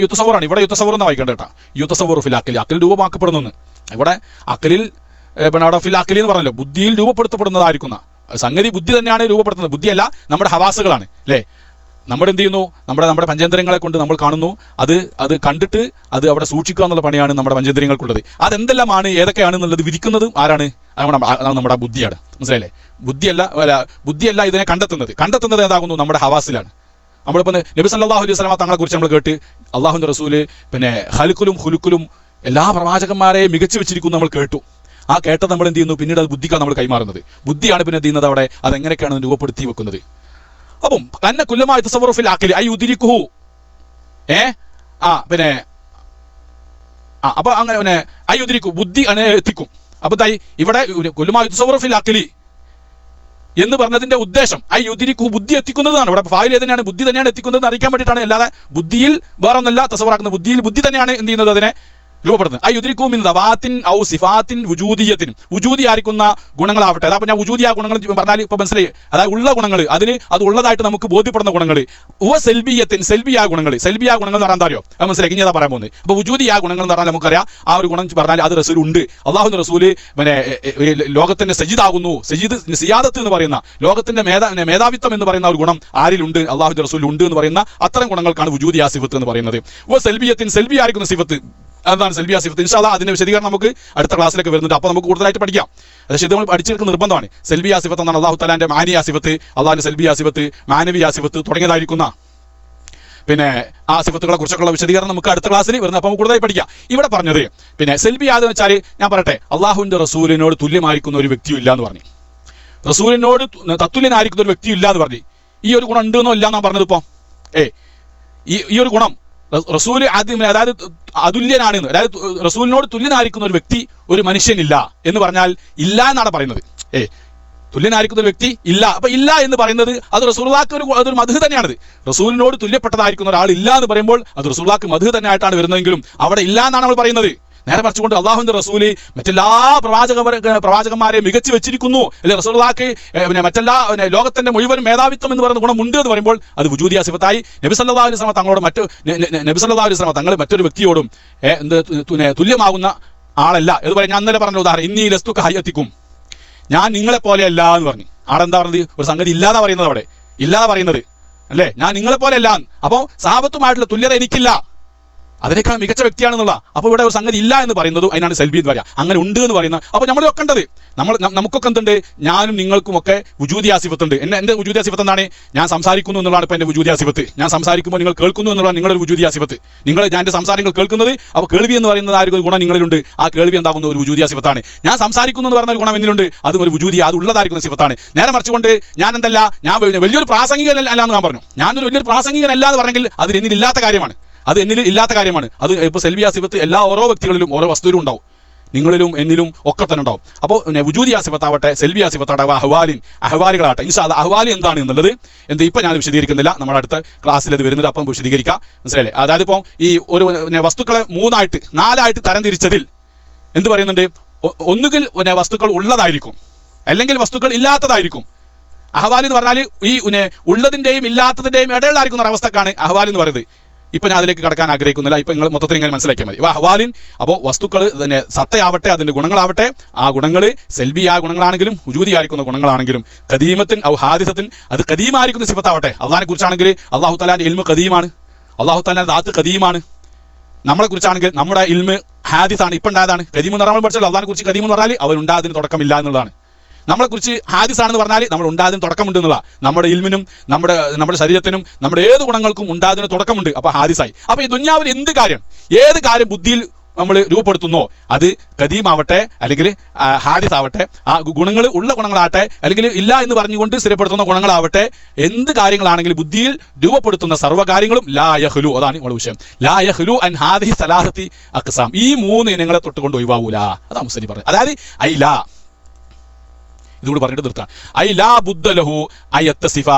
യുതസവ്വറാണ് ഇവിടെ. യുതസവ്വർ എന്നാ വായിക്കേണ്ട കേട്ടോ. യുതസവ്വറു ഫിൽ അഖ്ലി, അഖ്ലിൽ രൂപമാക്കപ്പെടുന്നു. ഇവിടെ അഖ്ലിൽ പിന്നെ അവിടെ ഫിൽ അഖ്ലി എന്ന് പറഞ്ഞല്ലോ, ബുദ്ധിയിൽ രൂപപ്പെടുത്തപ്പെടുന്നതായിരിക്കുന്ന സംഗതി. ബുദ്ധി തന്നെയാണ് രൂപപ്പെടുത്തുന്നത്, ബുദ്ധിയല്ല നമ്മുടെ ഹവാസുകളാണ് അല്ലേ? നമ്മൾ എന്ത് ചെയ്യുന്നു? നമ്മുടെ പഞ്ചേന്ദ്രിയങ്ങളെ കൊണ്ട് നമ്മൾ കാണുന്നു, അത് കണ്ടിട്ട് അത് അവിടെ സൂക്ഷിക്കുക എന്നുള്ള പണിയാണ് നമ്മുടെ പഞ്ചേന്ദ്രിയങ്ങൾക്കുള്ളത്. അതെന്തെല്ലാമാണ് ഏതൊക്കെയാണെന്നുള്ളത് വിധിക്കുന്നത് ആരാണ്? നമ്മുടെ ബുദ്ധിയാണ്. മനസ്സിലായില്ലേ? ബുദ്ധിയല്ല ഇതിനെ കണ്ടെത്തുന്നത് ഏതാകുന്നു? നമ്മുടെ ഹവാസിലാണ്. നമ്മളിപ്പോൾ നബി സല്ലല്ലാഹു അലൈഹി വസല്ലം തങ്ങളെ കുറിച്ച് നമ്മൾ കേട്ട്, അള്ളാഹുവിന്റെ റസൂല് പിന്നെ ഖൽഖിലും ഖുലുഖിലും എല്ലാ പ്രവാചകന്മാരെ മികച്ചു വെച്ചിരിക്കുന്നു നമ്മൾ കേട്ടു. ആ കേട്ടത് നമ്മൾ എന്ത് ചെയ്യുന്നു? പിന്നീട് അത് ബുദ്ധിക്കാണ് നമ്മൾ കൈമാറുന്നത്. ബുദ്ധിയാണ് പിന്നെ എന്ത് ചെയ്യുന്നത്? അവിടെ അതെങ്ങനെയൊക്കെയാണ് രൂപപ്പെടുത്തി വെക്കുന്നത്. അപ്പം അന്ന കുല്ലമായി തസവ്വറു ഫിൽ അഖ്ലി ഐ യുദ്രിക്കുഹു. പിന്നെ അപ്പൊ അങ്ങനെ പിന്നെ ഐ യുദ്രിക്കു, ബുദ്ധി എത്തിക്കും. അപ്പൊ ഇവിടെ കുല്ലമായി തസവ്വറു ഫിൽ അഖ്ലി എന്ന് പറഞ്ഞതിന്റെ ഉദ്ദേശം ഐ യുദ്രിക്കു, ബുദ്ധി എത്തിക്കുന്നതാണ്. ഇവിടെ ഫായിൽ തന്നെയാണ്, ബുദ്ധി തന്നെയാണ് എത്തിക്കുന്നത് അറിയിക്കാൻ വേണ്ടിയിട്ടാണ്. അല്ലാതെ ബുദ്ധിയിൽ വേറെ ഒന്നല്ല തസവ്വറാക്കുന്നത്. ബുദ്ധി തന്നെയാണ് എന്ത് ചെയ്യുന്നത്? അതിനെ രൂപപ്പെടുന്നത്. യുദ്രിക്കു മിൻ ദവാത്തിൻ ഔ സിഫാത്തിൻ വുജൂദിയത്തിൻ, വുജൂദിയായിരിക്കുന്ന ഗുണങ്ങളാവട്ടെ. അതാ ഞാൻ വുജൂദിയ ഗുണങ്ങൾ പറഞ്ഞാൽ ഇപ്പൊ മനസ്സിലായി. അതായത് ഉള്ള ഗുണങ്ങൾ, അത് ഉള്ളതായിട്ട് നമുക്ക് ബോധ്യപ്പെടുന്ന ഗുണങ്ങൾ. സെൽബിയത്തിൻ, സെൽബിയ ഗുണങ്ങൾ എന്ന് പറഞ്ഞാൽ എന്താ അറിയോ? അത് മനസ്സിലാക്കി ഞാൻ പറയാൻ പോകുന്നത്. അപ്പൊ വുജൂദിയ ഗുണങ്ങൾ എന്ന് പറഞ്ഞാൽ നമുക്കറിയാം. ആ ഒരു ഗുണം പറഞ്ഞാൽ അത് റസൂൽ ഉണ്ട്. അള്ളാഹുവിന്റെ റസൂല് പിന്നെ ലോകത്തിന്റെ സജിദാകുന്നു. സിയാദത്ത് എന്ന് പറയുന്ന ലോകത്തിന്റെ മേധാവിത്വം എന്ന് പറയുന്ന ഒരു ഗുണം ആരിലുണ്ട്? അള്ളാഹുവിന്റെ റസൂൽ ഉണ്ട് എന്ന് പറയുന്ന അത്തരം ഗുണങ്ങൾക്കാണ് വുജൂദിയ സിഫത്ത് എന്ന് പറയുന്നത്. സെൽബിയത്തിൻ, സെൽബിയായിരിക്കുന്ന സിഫത്ത്, അതാണ് സെൽബിയ സിഫത്ത്. ഇൻഷാ അല്ലാഹ് അതിന്റെ വിശദീകരണം നമുക്ക് അടുത്ത ക്ലാസ്സിലേക്ക് വരുന്നുണ്ട്. അപ്പോൾ നമുക്ക് കൂടുതലായിട്ട് പഠിക്കാം. പക്ഷേ ഇത് നമ്മൾ പഠിച്ചെടുക്കുന്ന നിർബന്ധമാണ്. സെൽബിയ സിഫത്ത് എന്നാണ് അല്ലാഹു തആലാന്റെ മാനിയ സിഫത്ത്, അള്ളാഹുവിന്റെ സെൽബിയ സിഫത്ത്, മാനവിയ സിഫത്ത് തുടങ്ങിയതായിരിക്കുന്ന പിന്നെ ആ സിഫത്തുകളെ കുറിച്ചൊക്കെയുള്ള വിശദീകരണം നമുക്ക് അടുത്ത ക്ലാസ്സിൽ വരുന്നത്. അപ്പോൾ നമുക്ക് കൂടുതലായി പഠിക്കാം. ഇവിടെ പറഞ്ഞത് പിന്നെ സെൽബിയ എന്ന് വെച്ചാൽ ഞാൻ പറയട്ടെ, അള്ളാഹുവിന്റെ റസൂലിനോട് തുല്യമായിരിക്കുന്ന ഒരു വ്യക്തിയും ഇല്ല എന്ന് പറഞ്ഞു. റസൂലിനോട് തത്തുല്യനായിരിക്കുന്ന ഒരു വ്യക്തിയും ഇല്ല എന്ന് പറഞ്ഞു. ഈ ഒരു ഗുണം ഉണ്ടെന്നോ ഇല്ല എന്നാണ് പറഞ്ഞത്. ഇപ്പം ഈ ഒരു ഗുണം റസൂൽ ആദ്യം, അതായത് അതുല്യനാണ്, അതായത് റസൂലിനോട് തുല്യനായിരിക്കുന്ന ഒരു വ്യക്തി, ഒരു മനുഷ്യനില്ല എന്ന് പറഞ്ഞാൽ ഇല്ല എന്നാണ് പറയുന്നത്. തുല്യനായിരിക്കുന്ന ഒരു വ്യക്തി ഇല്ല. അപ്പൊ ഇല്ല എന്ന് പറയുന്നത് അത് റസൂലുള്ളാഹിക്ക് അതൊരു മദ്ഹ് തന്നെയാണത്. റസൂലിനോട് തുല്യപ്പെട്ടതായിരിക്കുന്ന ഒരാൾ ഇല്ല എന്ന് പറയുമ്പോൾ അത് റസൂലുള്ളാഹിക്ക് മദ്ഹ് തന്നെ ആയിട്ടാണ് വരുന്നതെങ്കിലും അവിടെ ഇല്ല എന്നാണ് നമ്മൾ പറയുന്നത്. നേരെ മറിച്ചുകൊണ്ട് അള്ളാഹുവിന്റെ റസൂല് മറ്റെല്ലാ പ്രവാചകന്മാരെ മികച്ചു വെച്ചിരിക്കുന്നു അല്ലെ? റസൂലുള്ളാഹിക്ക് പിന്നെ മറ്റെല്ലാ ലോകത്തിന്റെ മുഴുവൻ മേധാവിത്വം എന്ന് പറയുന്ന ഗുണമുണ്ട് എന്ന് പറയുമ്പോൾ അത് വുജൂദിയ സിഫത്തായി. നബി സല്ലല്ലാഹു അലൈഹി വസല്ലം തങ്ങളോട് നബി സല്ലല്ലാഹു അലൈഹി വസല്ലം തങ്ങൾ മറ്റൊരു വ്യക്തിയോടും തുല്യമാകുന്ന ആളല്ല. എന്ന് പറയാൻ ഞാൻ ഇന്നലെ പറഞ്ഞ ഉദാഹരണം, ഇന്നി ലസ്തു കഹയ്യത്തിക്കും, ഞാൻ നിങ്ങളെ പോലെയല്ല എന്ന് പറഞ്ഞു. ആടെന്താ പറഞ്ഞത്? ഒരു സംഗതി ഇല്ലാതെ പറയുന്നത്, അവിടെ ഇല്ലാതെ പറയുന്നത് അല്ലേ? ഞാൻ നിങ്ങളെ പോലെ അല്ല. അപ്പോൾ സഹാബത്തുമായിട്ടുള്ള തുല്യത എനിക്കില്ല. അതിനേക്കാൾ മികച്ച വ്യക്തിയാണെന്നുള്ള. അപ്പോൾ ഇവിടെ ഒരു സംഗതി ഇല്ല എന്ന് പറയുന്നത് അതിനാണ് സെൽബി എന്ന് പറയാം. അങ്ങനെ ഉണ്ട് എന്ന് പറയുന്നത് അപ്പോൾ നമ്മൾ വെക്കേണ്ടത് നമുക്കൊക്കെ എന്തുണ്ട്, ഞാനും നിങ്ങൾക്കും ഒക്കെ വുജൂദിയ സിഫത്തുണ്ട്. എന്റെ വുജൂദിയ സിഫത്ത് എന്താണ്? ഞാൻ സംസാരിക്കുന്നു എന്നുള്ളതാണ് ഇപ്പോൾ എന്റെ വുജൂദിയ സിഫത്ത്. ഞാൻ സംസാരിക്കുമ്പോൾ നിങ്ങൾ കേൾക്കുന്നു എന്നുള്ളതാണ് നിങ്ങളുടെ വുജൂദിയ സിഫത്ത്. ഞാൻ എന്റെ സംസാരങ്ങൾ കേൾക്കുന്നത്, അപ്പോൾ കേൾവി എന്ന് പറയുന്നത് ആ ഒരു ഗുണം നിങ്ങളിലുണ്ട്. ആ കേൾവി എന്താകുന്ന ഒരു വുജൂദിയ സിഫത്താണ്. ഞാൻ സംസാരിക്കുന്നു എന്ന് പറഞ്ഞ ഒരു ഗുണം എന്നിലുണ്ട്, അതും ഒരു വുജൂദിയ, അത് ഉള്ളതായിരിക്കുന്ന സിഫത്താണ്. നേരെ മറിച്ചുകൊണ്ട് ഞാൻ എന്തല്ല, ഞാൻ വലിയൊരു പ്രാസംഗികനല്ല എന്ന് ഞാൻ പറഞ്ഞു. ഞാനൊരു വലിയൊരു പ്രാസംഗികനല്ല എന്ന് പറഞ്ഞെങ്കിൽ അത് എന്നിലില്ലാത്ത കാര്യമാണ്. അത് ഇപ്പോൾ സെൽബിയ സിഫത്ത് ഓരോ വ്യക്തികളിലും ഓരോ വസ്തുവിലും ഉണ്ടാവും. നിങ്ങളിലും എന്നിലും ഒക്കെ തന്നെ ഉണ്ടാവും. അപ്പോൾ വുജൂദിയ സിഫത്താവട്ടെ, സെൽബിയ സിഫത്താവട്ടെ, അഹ്വാലികളാവട്ടെ, ഇൻഷാ അല്ലാഹ് അഹ്വാലി എന്താണ് എന്നുള്ളത് ഇപ്പം ഞാൻ വിശദീകരിക്കുന്നില്ല. നമ്മുടെ അടുത്ത ക്ലാസ്സിൽ അത് വരുന്നത്, അപ്പം വിശദീകരിക്കാം. മനസ്സിലായില്ലേ? അതായത് ഇപ്പോൾ ഈ ഒരു വസ്തുക്കളെ 4 തരം തിരിച്ചതിൽ എന്ത് പറയുന്നുണ്ട്? ഒന്നുകിൽ വസ്തുക്കൾ ഉള്ളതായിരിക്കും, അല്ലെങ്കിൽ വസ്തുക്കൾ ഇല്ലാത്തതായിരിക്കും. അഹ്വാലി എന്ന് പറഞ്ഞാൽ ഈ ഉള്ളതിന്റെയും ഇല്ലാത്തതിന്റെയും ഇടയിലായിരിക്കുന്ന ഒരു അവസ്ഥക്കാണ് അഹ്വാലി എന്ന് പറയുന്നത്. ഇപ്പൊ ഞാൻ അതിലേക്ക് കടക്കാൻ ആഗ്രഹിക്കുന്നില്ല. ഇപ്പൊ നിങ്ങൾ മൊത്തത്തിൽ ഇങ്ങനെ മനസ്സിലാക്കിയാൽ മതി. അഹ്വാലിൻ അപ്പോൾ വസ്തുക്കൾ തന്നെ സത്തയാവട്ടെ, അതിന്റെ ഗുണങ്ങളാവട്ടെ, ആ ഗുണങ്ങൾ സെൽബിയായ ഗുണങ്ങളാണെങ്കിലും വുജൂദിയായിരിക്കുന്ന ഗുണങ്ങളാണെങ്കിലും, ഖദീമത്തിൻ ഔ ഹാദിസത്തിൻ, അത് ഖദീമായിരിക്കുന്ന സിഫത്താവട്ടെ. അള്ളാഹിനെ കുറിച്ചാണെങ്കിൽ അള്ളാഹു തആലാന്റെ ഇൽമ് ഖദീമാണ്, അള്ളാഹു തആലാന്റെ ദാത്ത് ഖദീമാണ്. നമ്മളെ കുറിച്ചാണെങ്കിൽ നമ്മുടെ ഇൽമ് ഹാദിസാണ്, ഇപ്പം ഉണ്ടായതാണ്. ഖദീം എന്ന് നമ്മൾ പഠിച്ചാൽ അള്ളാഹിനെ കുറിച്ച് ഖദീം എന്ന് പറഞ്ഞാൽ അവനുണ്ടായതിന് തുടക്കമില്ല എന്നുള്ളതാണ്. നമ്മളെ കുറിച്ച് ഹാദിസാണെന്ന് പറഞ്ഞാൽ നമ്മൾ ഉണ്ടായതിന് തുടക്കമുണ്ട് എന്നുള്ള. നമ്മുടെ ഇൽമിനും നമ്മുടെ ശരീരത്തിനും നമ്മുടെ ഏത് ഗുണങ്ങൾക്കും ഉണ്ടായതിന് തുടക്കമുണ്ട്. അപ്പൊ ഹാദിസായി. അപ്പൊ ഈ ദുനിയാവിൽ ഏത് കാര്യം ബുദ്ധിയിൽ നമ്മൾ രൂപപ്പെടുത്തുന്നോ, അത് ഖദീമാവട്ടെ അല്ലെങ്കിൽ ഹാദിസ് ആവട്ടെ, ആ ഗുണങ്ങൾ ഉള്ള ഗുണങ്ങളാവട്ടെ, അല്ലെങ്കിൽ ഇല്ല എന്ന് പറഞ്ഞുകൊണ്ട് സ്ഥിരപ്പെടുത്തുന്ന ഗുണങ്ങളാവട്ടെ, എന്ത് കാര്യങ്ങളാണെങ്കിലും ബുദ്ധിയിൽ രൂപപ്പെടുത്തുന്ന സർവ്വകാര്യങ്ങളും ലാ യഖ്ലു, അതാണ് നമ്മുടെ വിഷയം. ലാ യഖ്ലു അൻ ഹാദിഹി സലാസത്തി അഖ്സാം, ഈ 3 ഇനങ്ങളെ തൊട്ടുകൊണ്ട് ഒഴിവാവൂല. അതാ മുസ്ലിം പറഞ്ഞത്. അതായത് ഇതുകൂടി പറഞ്ഞിട്ട് നിർത്താം. ലാ ബുദ്ദലഹു അയത്തസിഫ,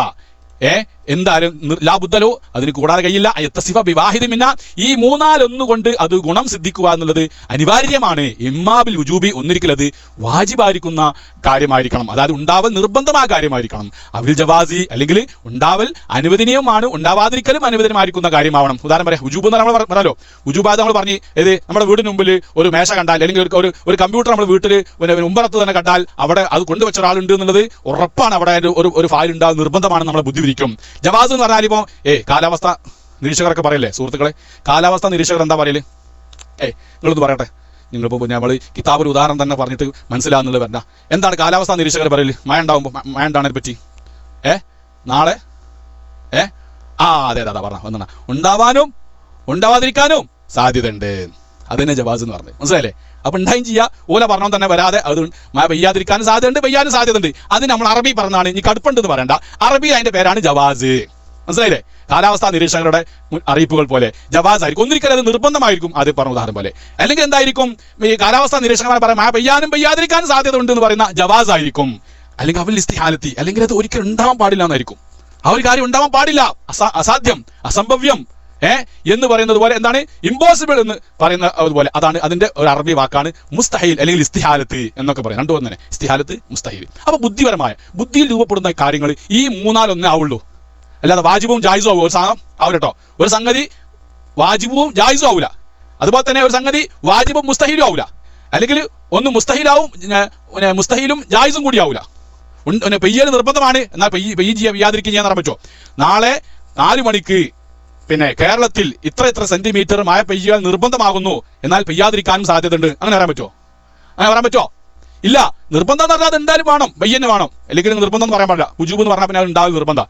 എന്തായാലും ലാ ബുദ്ദലഹു, അതിന് കൂടാതെ കഴിയില്ല. അയത്തസിഫ ബിവാഹിദി മിന്ന, ഈ 3 കൊണ്ട് അത് ഗുണം സിദ്ധിക്കുക എന്നുള്ളത് അനിവാര്യമാണ്. ഇമ്മാബിൽ വുജൂബി, ഒന്നിരിക്കൽ അത് വാജിബായിരിക്കുന്ന കാര്യമായിരിക്കണം, അതായത് ഉണ്ടാവൽ നിർബന്ധമായ കാര്യമായിരിക്കണം. അവിൽ ജവാസി, അല്ലെങ്കിൽ ഉണ്ടാവൽ അനുവദനീയമാണ്, ഉണ്ടാവാതിരിക്കലും അനുവദനമായിരിക്കുന്ന കാര്യമാവണം. ഉദാഹരണം പറയാം, വുജൂബ് എന്ന് നമ്മൾ പറഞ്ഞല്ലോ. വുജൂബായത് നമ്മൾ പറഞ്ഞ് നമ്മുടെ വീടിന് മുമ്പിൽ ഒരു മേശ കണ്ടാൽ, അല്ലെങ്കിൽ ഒരു കമ്പ്യൂട്ടർ നമ്മുടെ വീട്ടിൽ മുമ്പറത്ത് തന്നെ കണ്ടാൽ, അവിടെ അത് കൊണ്ടുവച്ച ഒരാളുണ്ട് എന്നുള്ളത് ഉറപ്പാണ്. അവിടെ ഒരു ഫയൽ ഉണ്ടാകും, നിർബന്ധമാണ്, നമ്മളെ ബുദ്ധി വിരിക്കും. ജവാസ് എന്ന് പറഞ്ഞാൽ ഇപ്പോ കാലാവസ്ഥ നിരീക്ഷകരൊക്കെ പറയല്ലേ സുഹൃത്തുക്കളെ, കാലാവസ്ഥ നിരീക്ഷകർ എന്താ പറയല്? നിങ്ങളൊന്ന് പറയട്ടെ. നിങ്ങളിപ്പോ നമ്മൾ കിതാബ് ഒരു ഉദാഹരണം തന്നെ പറഞ്ഞിട്ട് മനസ്സിലാകുന്നത് വരണ്ട. എന്താണ് കാലാവസ്ഥ നിരീക്ഷകർ പറയല്? മഴ ഉണ്ടാവുമ്പോ, മഴ ഉണ്ടാകുന്നതിനെ പറ്റി നാളെ അതെ പറഞ്ഞ വന്നാ ഉണ്ടാവാനും ഉണ്ടാവാതിരിക്കാനും സാധ്യതയുണ്ട്. അതിനെ ജവാസ് എന്ന് പറഞ്ഞു. മനസ്സിലായില്ലേ? അപ്പൊ ഉണ്ടായും ചെയ്യാ, ഓല പറഞ്ഞോ തന്നെ വരാതെ അത് മഴ പെയ്യാതിരിക്കാനും സാധ്യതയുണ്ട്, പെയ്യാനും സാധ്യതയുണ്ട്. അത് നമ്മൾ അറബി പറഞ്ഞാണ്, ഇനി കടുപ്പുണ്ടെന്ന് പറയണ്ട. അറബി അതിന്റെ പേരാണ് ജവാസ്. മനസ്സിലായില്ലേ? കാലാവസ്ഥാ നിരീക്ഷകരുടെ അറിയിപ്പുകൾ പോലെ ജവാസ് ആയിരിക്കും. ഒന്നിരിക്കലും അത് നിർബന്ധമായിരിക്കും, അത് പറഞ്ഞ ഉദാഹരണം പോലെ. അല്ലെങ്കിൽ എന്തായിരിക്കും? ഈ കാലാവസ്ഥാ നിരീക്ഷകന്മാർ പറയാം മഴ പെയ്യാനും പെയ്യാതിരിക്കാനും സാധ്യത ഉണ്ട് എന്ന് പറയുന്ന ജവാസ് ആയിരിക്കും. അല്ലെങ്കിൽ അവൽ ഇസ്തിഹാലത്തി, അല്ലെങ്കിൽ അത് ഒരിക്കലും ഉണ്ടാവാൻ പാടില്ല എന്നായിരിക്കും. ആ ഒരു കാര്യം ഉണ്ടാവാൻ പാടില്ല, അസാധ്യം, അസംഭവ്യം എന്ന് പറയുന്നത് പോലെ, എന്താണ് ഇമ്പോസിബിൾ എന്ന് പറയുന്ന അതുപോലെ. അതാണ് അതിന്റെ ഒരു അറബി വാക്കാണ് മുസ്തഹീൽ, അല്ലെങ്കിൽ ഇസ്തിഹാലത്ത് എന്നൊക്കെ പറയും. രണ്ടു തന്നെ, ഇസ്തിഹാലത്ത്, മുസ്തഹീൽ. അപ്പൊ ബുദ്ധിയിൽ രൂപപ്പെടുന്ന കാര്യങ്ങൾ ഈ 3 ആവുള്ളൂ. അല്ലാതെ വാജിബും ജായിസും ആവും ഒരു സാധനം ആവൂലട്ടോ. ഒരു സംഗതി വാജിബും ജായിസും ആവൂല. അതുപോലെ തന്നെ ഒരു സംഗതി വാജിബും മുസ്തഹീലും ആവൂല. അല്ലെങ്കിൽ ഒന്ന് മുസ്തഹീലാവും, മുസ്തഹീലും ജായിസും കൂടി ആവൂല. പെയ്യൽ നിർബന്ധമാണ്, എന്നാൽ പെയ്യാതിരിക്കുക ചെയ്യാൻ പറയാൻ പറ്റുമോ? നാളെ 4 മണിക്ക് കേരളത്തിൽ ഇത്ര സെന്റിമീറ്റർ മഴ പെയ്യാൻ നിർബന്ധമാകുന്നു, എന്നാൽ പെയ്യാതിരിക്കാനും സാധ്യതയുണ്ട്. അങ്ങനെ പറയാൻ പറ്റുമോ? ഇല്ല. നിർബന്ധം എന്ന് പറഞ്ഞാൽ അത് എന്തായാലും വേണം, പെയ്യന്നെ വേണം. അല്ലെങ്കിൽ നിർബന്ധം എന്ന് പറയാൻ പാടില്ല. വുജൂബ് എന്ന് പറഞ്ഞാൽ പിന്നെ അത് ഉണ്ടാവും നിർബന്ധം.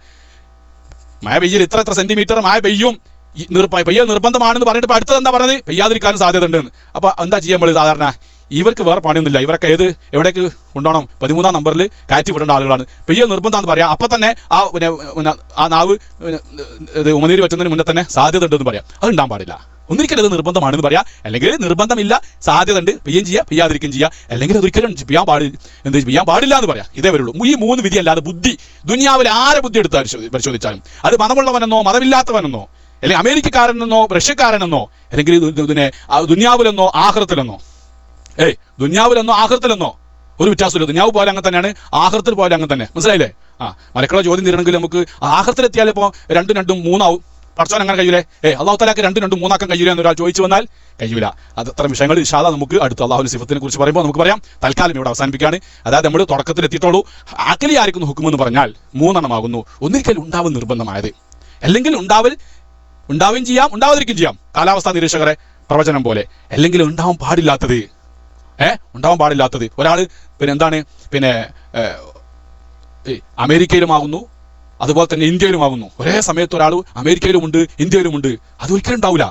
മഴ പെയ്യൽ ഇത്ര സെന്റിമീറ്റർ മഴ പെയ്യും, പെയ്യൽ നിർബന്ധമാണെന്ന് പറഞ്ഞിട്ട് അടുത്തത് എന്താ പറയുന്നത്? പെയ്യാതിരിക്കാനും സാധ്യത ഉണ്ട്. അപ്പൊ എന്താ ചെയ്യാൻ നമ്മൾ? സാധാരണ ഇവർക്ക് വേറെ പണിയൊന്നുമില്ല. ഇവരൊക്കെ എവിടേക്ക് കൊണ്ടുപോകണം? 13-ാം നമ്പറിൽ കയറ്റി വിടേണ്ട ആളുകളാണ്. പെയ്യൽ നിർബന്ധം എന്ന് പറയാം. അപ്പൊ തന്നെ ആ നാവ് ഉമനീര് വെറ്റുന്നതിന് മുന്നേ തന്നെ സാധ്യത ഉണ്ടെന്ന് പറയാം. അത് ഉണ്ടാകാൻ പാടില്ല. ഒന്നിരിക്കലും അത് നിർബന്ധമാണെന്ന് പറയാം, അല്ലെങ്കിൽ നിർബന്ധമില്ല, സാധ്യത ഉണ്ട്, പെയ്യും ചെയ്യാം, പെയ്യാതിരിക്കും ചെയ്യാം, അല്ലെങ്കിൽ അതൊരിക്കലും ചെയ്യാൻ പാടില്ല എന്ന് പറയാം. ഇതേ വരുള്ളൂ. ഈ 3 വിധി അല്ലാതെ ബുദ്ധി ദുനിയാവിലെ ആരെ ബുദ്ധി എടുത്ത് പരിശോധിച്ചാലും, അത് മതമുള്ളവനെന്നോ മതമില്ലാത്തവനെന്നോ, അല്ലെങ്കിൽ അമേരിക്കക്കാരനെന്നോ റഷ്യക്കാരനെന്നോ, അല്ലെങ്കിൽ ദുനിയാവിലെന്നോ ആഖിറത്തിലെന്നോ, ദുനിയാവിലെന്നോ ആഖിറത്തിലെന്നോ ഒരു വ്യത്യാസമില്ല. ദുനിയാവ് പോലെ അങ്ങനെ തന്നെയാണ്, ആഖിറത്തിൽ പോലെ അങ്ങനെ തന്നെ. മനസ്സിലായില്ലേ? മലക്കള ചോദ്യം തീരണമെങ്കിൽ നമുക്ക് ആഖിറത്തിലെത്തിയാൽ ഇപ്പോൾ 2 3 ആവും. പഠിച്ചവൻ അങ്ങനെ കഴിയൂലേ? അള്ളാഹു തആലക്ക് 2 3 ആക്കാൻ കഴിയൂല എന്നൊരാൾ ചോദിച്ചു വന്നാൽ കഴിയൂല. അത് അത്ര വിഷയങ്ങൾ ഇൻഷാ അല്ലാഹ് നമുക്ക് അടുത്ത അള്ളാഹുവിന്റെ സിഫത്തിനെ കുറിച്ച് പറയുമ്പോൾ നമുക്ക് പറയാം. തൽക്കാലം ഇവിടെ അവസാനിപ്പിക്കുകയാണ്. അതായത് നമ്മൾ തുടക്കത്തിൽ എത്തിയിട്ടുള്ളൂ. അഖലി ആയിരിക്കുന്നു ഹുക്മെന്ന് പറഞ്ഞാൽ 3 ആകുന്നു. ഒന്നിരിക്കൽ ഉണ്ടാവൽ നിർബന്ധമായത്, അല്ലെങ്കിൽ ഉണ്ടാവുകയും ചെയ്യാം, ഉണ്ടാവാതിരിക്കുകയും ചെയ്യാം, കാലാവസ്ഥാ നിരീക്ഷകരെ പ്രവചനം പോലെ. അല്ലെങ്കിൽ ഉണ്ടാവാൻ പാടില്ലാത്തത് ഉണ്ടാവാൻ പാടില്ലാത്തത് ഒരാൾ എന്താണ് അമേരിക്കയിലുമാകുന്നു, അതുപോലെ തന്നെ ഇന്ത്യയിലുമാകുന്നു. ഒരേ സമയത്ത് ഒരാൾ അമേരിക്കയിലുമുണ്ട്, ഇന്ത്യയിലുമുണ്ട്. അതൊരിക്കലും ഉണ്ടാവില്ല.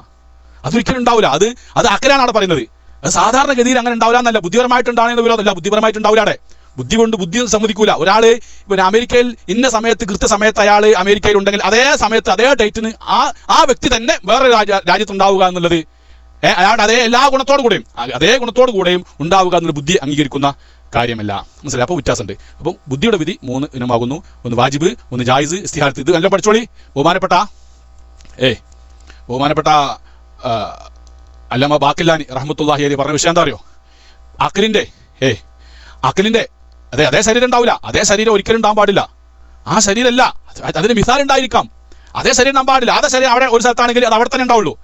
അത് അക്കരാനാണ് പറയുന്നത്. അത് സാധാരണഗതിയിൽ അങ്ങനെ ഉണ്ടാവില്ല എന്നല്ല. ബുദ്ധിപരമായിട്ടുണ്ടാകുന്ന വിരോധമല്ല, ബുദ്ധിപരമായിട്ടുണ്ടാവില്ല. അവിടെ ബുദ്ധി കൊണ്ട് ബുദ്ധി സമ്മതിക്കൂല. ഒരാൾ അമേരിക്കയിൽ ഇന്ന സമയത്ത് കൃത്യസമയത്ത് അയാൾ അമേരിക്കയിൽ ഉണ്ടെങ്കിൽ അതേ സമയത്ത് അതേ ഡേറ്റിന് ആ വ്യക്തി തന്നെ വേറെ രാജ്യത്തുണ്ടാവുക എന്നുള്ളത് അയാളുടെ എല്ലാ ഗുണത്തോടു കൂടെയും ഉണ്ടാവുക എന്നുള്ള ബുദ്ധി അംഗീകരിക്കുന്ന കാര്യമല്ല. മനസ്സിലായി? അപ്പോൾ വ്യത്യാസമുണ്ട്. അപ്പം ബുദ്ധിയുടെ വിധി 3 ഇനമാകുന്നു. ഒന്ന് വാജിബ്, ഒന്ന് ജായിസ്, ഇസ്തിഹാരത്ത്. ഇത് നല്ല പഠിച്ചോളി. ബഹുമാനപ്പെട്ട അല്ലമ ബാക്കില്ലാനി റഹ്മത്തുള്ളാഹി അലൈഹി പറഞ്ഞ വിഷയം എന്താ അറിയോ? അഖിലിന്റെ അതേ ശരീരം ഉണ്ടാവില്ല. അതേ ശരീരം ഒരിക്കലും ഉണ്ടാകാൻ പാടില്ല. ആ ശരീരമല്ല, അതിന് മിസാൽ ഉണ്ടായിരിക്കാം. അതേ ശരീരം ഉണ്ടാകാൻ പാടില്ല. അതേ ശരീരം അവിടെ ഒരു സ്ഥലത്താണെങ്കിൽ അത് അവിടെ തന്നെ ഉണ്ടാവുള്ളൂ.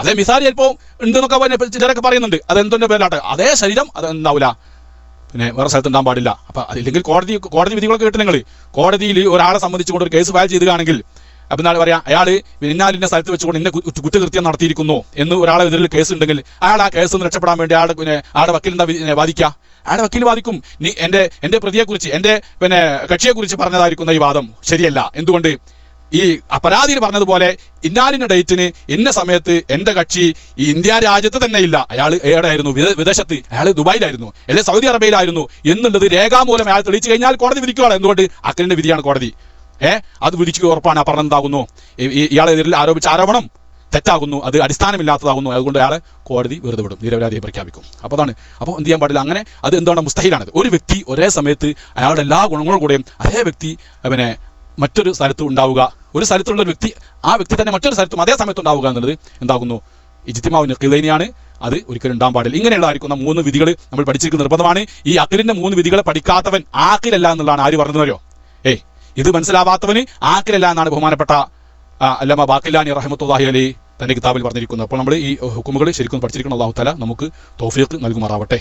അതേ മിസാൽ ചിലപ്പോൾ ഉണ്ടെന്നൊക്കെ ചിലരൊക്കെ പറയുന്നുണ്ട്. അതെന്തിന്റെ പേരിലാട്ടെ, അതേ ശരീരം അത് ഉണ്ടാവില്ല, വേറെ സ്ഥലത്ത് ഉണ്ടാകാൻ പാടില്ല. അപ്പൊ അതില്ലെങ്കിൽ കോടതി വിധികളൊക്കെ കേട്ട് നിങ്ങൾ കോടതിയിൽ ഒരാളെ സംബന്ധിച്ചുകൊണ്ട് ഒരു കേസ് ഫയൽ ചെയ്യുകയാണെങ്കിൽ അപ്പം എന്താണ് പറയാ, അയാൾ ഇന്നാലിന്റെ സ്ഥലത്ത് വെച്ചുകൊണ്ട് ഇന്ന കുറ്റകൃത്യം നടത്തിയിരിക്കുന്നു എന്ന് ഒരാളെ എതിരിൽ കേസ് ഉണ്ടെങ്കിൽ അയാൾ ആ കേസ് നിന്ന് രക്ഷപ്പെടാൻ വേണ്ടി അയാളുടെ വക്കീൽ എന്താ വാദിക്കുക? അയാളുടെ വക്കീൽ വാദിക്കും, നീ എന്റെ പ്രതിയെക്കുറിച്ച് എന്റെ കക്ഷിയെക്കുറിച്ച് പറഞ്ഞതായിരിക്കുന്ന ഈ വാദം ശരിയല്ല. എന്തുകൊണ്ട്? ഈ പരാതിയിൽ പറഞ്ഞതുപോലെ ഇന്നാലിന്റെ ഡേറ്റിന് ഇന്ന സമയത്ത് എന്റെ കക്ഷി ഈ ഇന്ത്യ രാജ്യത്ത് തന്നെ ഇല്ല, അയാൾ എവിടെയായിരുന്നു? വിദേശത്ത്, അയാൾ ദുബായിലായിരുന്നു, അല്ലെങ്കിൽ സൗദി അറേബ്യയിലായിരുന്നു എന്നുള്ളത് രേഖാമൂലം അയാൾ തെളിയിച്ചു കഴിഞ്ഞാൽ കോടതി വിധിക്കുകയാണ്. എന്തുകൊണ്ട്? അഖിലിന്റെ വിധിയാണ് കോടതി. അത് വിധിക്കുക ഉറപ്പാണ്. ആ പറഞ്ഞെന്താകുന്നു? ഇയാളെതിരിൽ ആരോപിച്ച ആരോപണം തെറ്റാകുന്നു, അത് അടിസ്ഥാനമില്ലാത്തതാകുന്നു. അതുകൊണ്ട് അയാളെ കോടതി വെറുതെ വിടും, നിരപരാധിയെ പ്രഖ്യാപിക്കും. അപ്പോൾ എന്ത് ചെയ്യാൻ പാടില്ല? അങ്ങനെ അത് എന്താണ്? മുസ്തഹിലാണത്. ഒരു വ്യക്തി ഒരേ സമയത്ത് അയാളുടെ എല്ലാ ഗുണങ്ങളും കൂടെയും അതേ വ്യക്തി മറ്റൊരു സ്ഥലത്ത് ഉണ്ടാവുക, ഒരു സ്ഥലത്തുള്ള ഒരു വ്യക്തി ആ വ്യക്തി തന്നെ മറ്റൊരു സ്ഥലത്തും അതേ സമയത്ത് ഉണ്ടാവുക എന്നുള്ളത് എന്താകുന്നു? ഇജ്തിമാഉ നഖീലൈനിയാണ്. അത് ഒരിക്കലും ഉണ്ടാകാൻ പാടില്ല. ഇങ്ങനെയുള്ളതായിരിക്കുന്ന 3 വിധികൾ നമ്മൾ പഠിച്ചിരിക്കുന്ന നിർബന്ധമാണ്. ഈ അഖിലിന്റെ 3 വിധികളെ പഠിക്കാത്തവൻ ആഖിലല്ല എന്നുള്ളതാണ് ആര് പറഞ്ഞവരോ? ഇത് മനസ്സിലാവാത്തവന് ആഖിലല്ല എന്നാണ് ബഹുമാനപ്പെട്ട അല്ലമ ബാക്കില്ലാനി റഹ്മത്തുള്ളാഹി അലൈഹി തന്റെ കിതാബിൽ പറഞ്ഞിരിക്കുന്നത്. അപ്പോൾ നമ്മൾ ഈ ഹുക്കുമുകൾ ശരിക്കും പഠിച്ചിരിക്കണം. അല്ലാഹു തആല നമുക്ക് തൗഫീഖ് നൽകുമാറാവട്ടെ.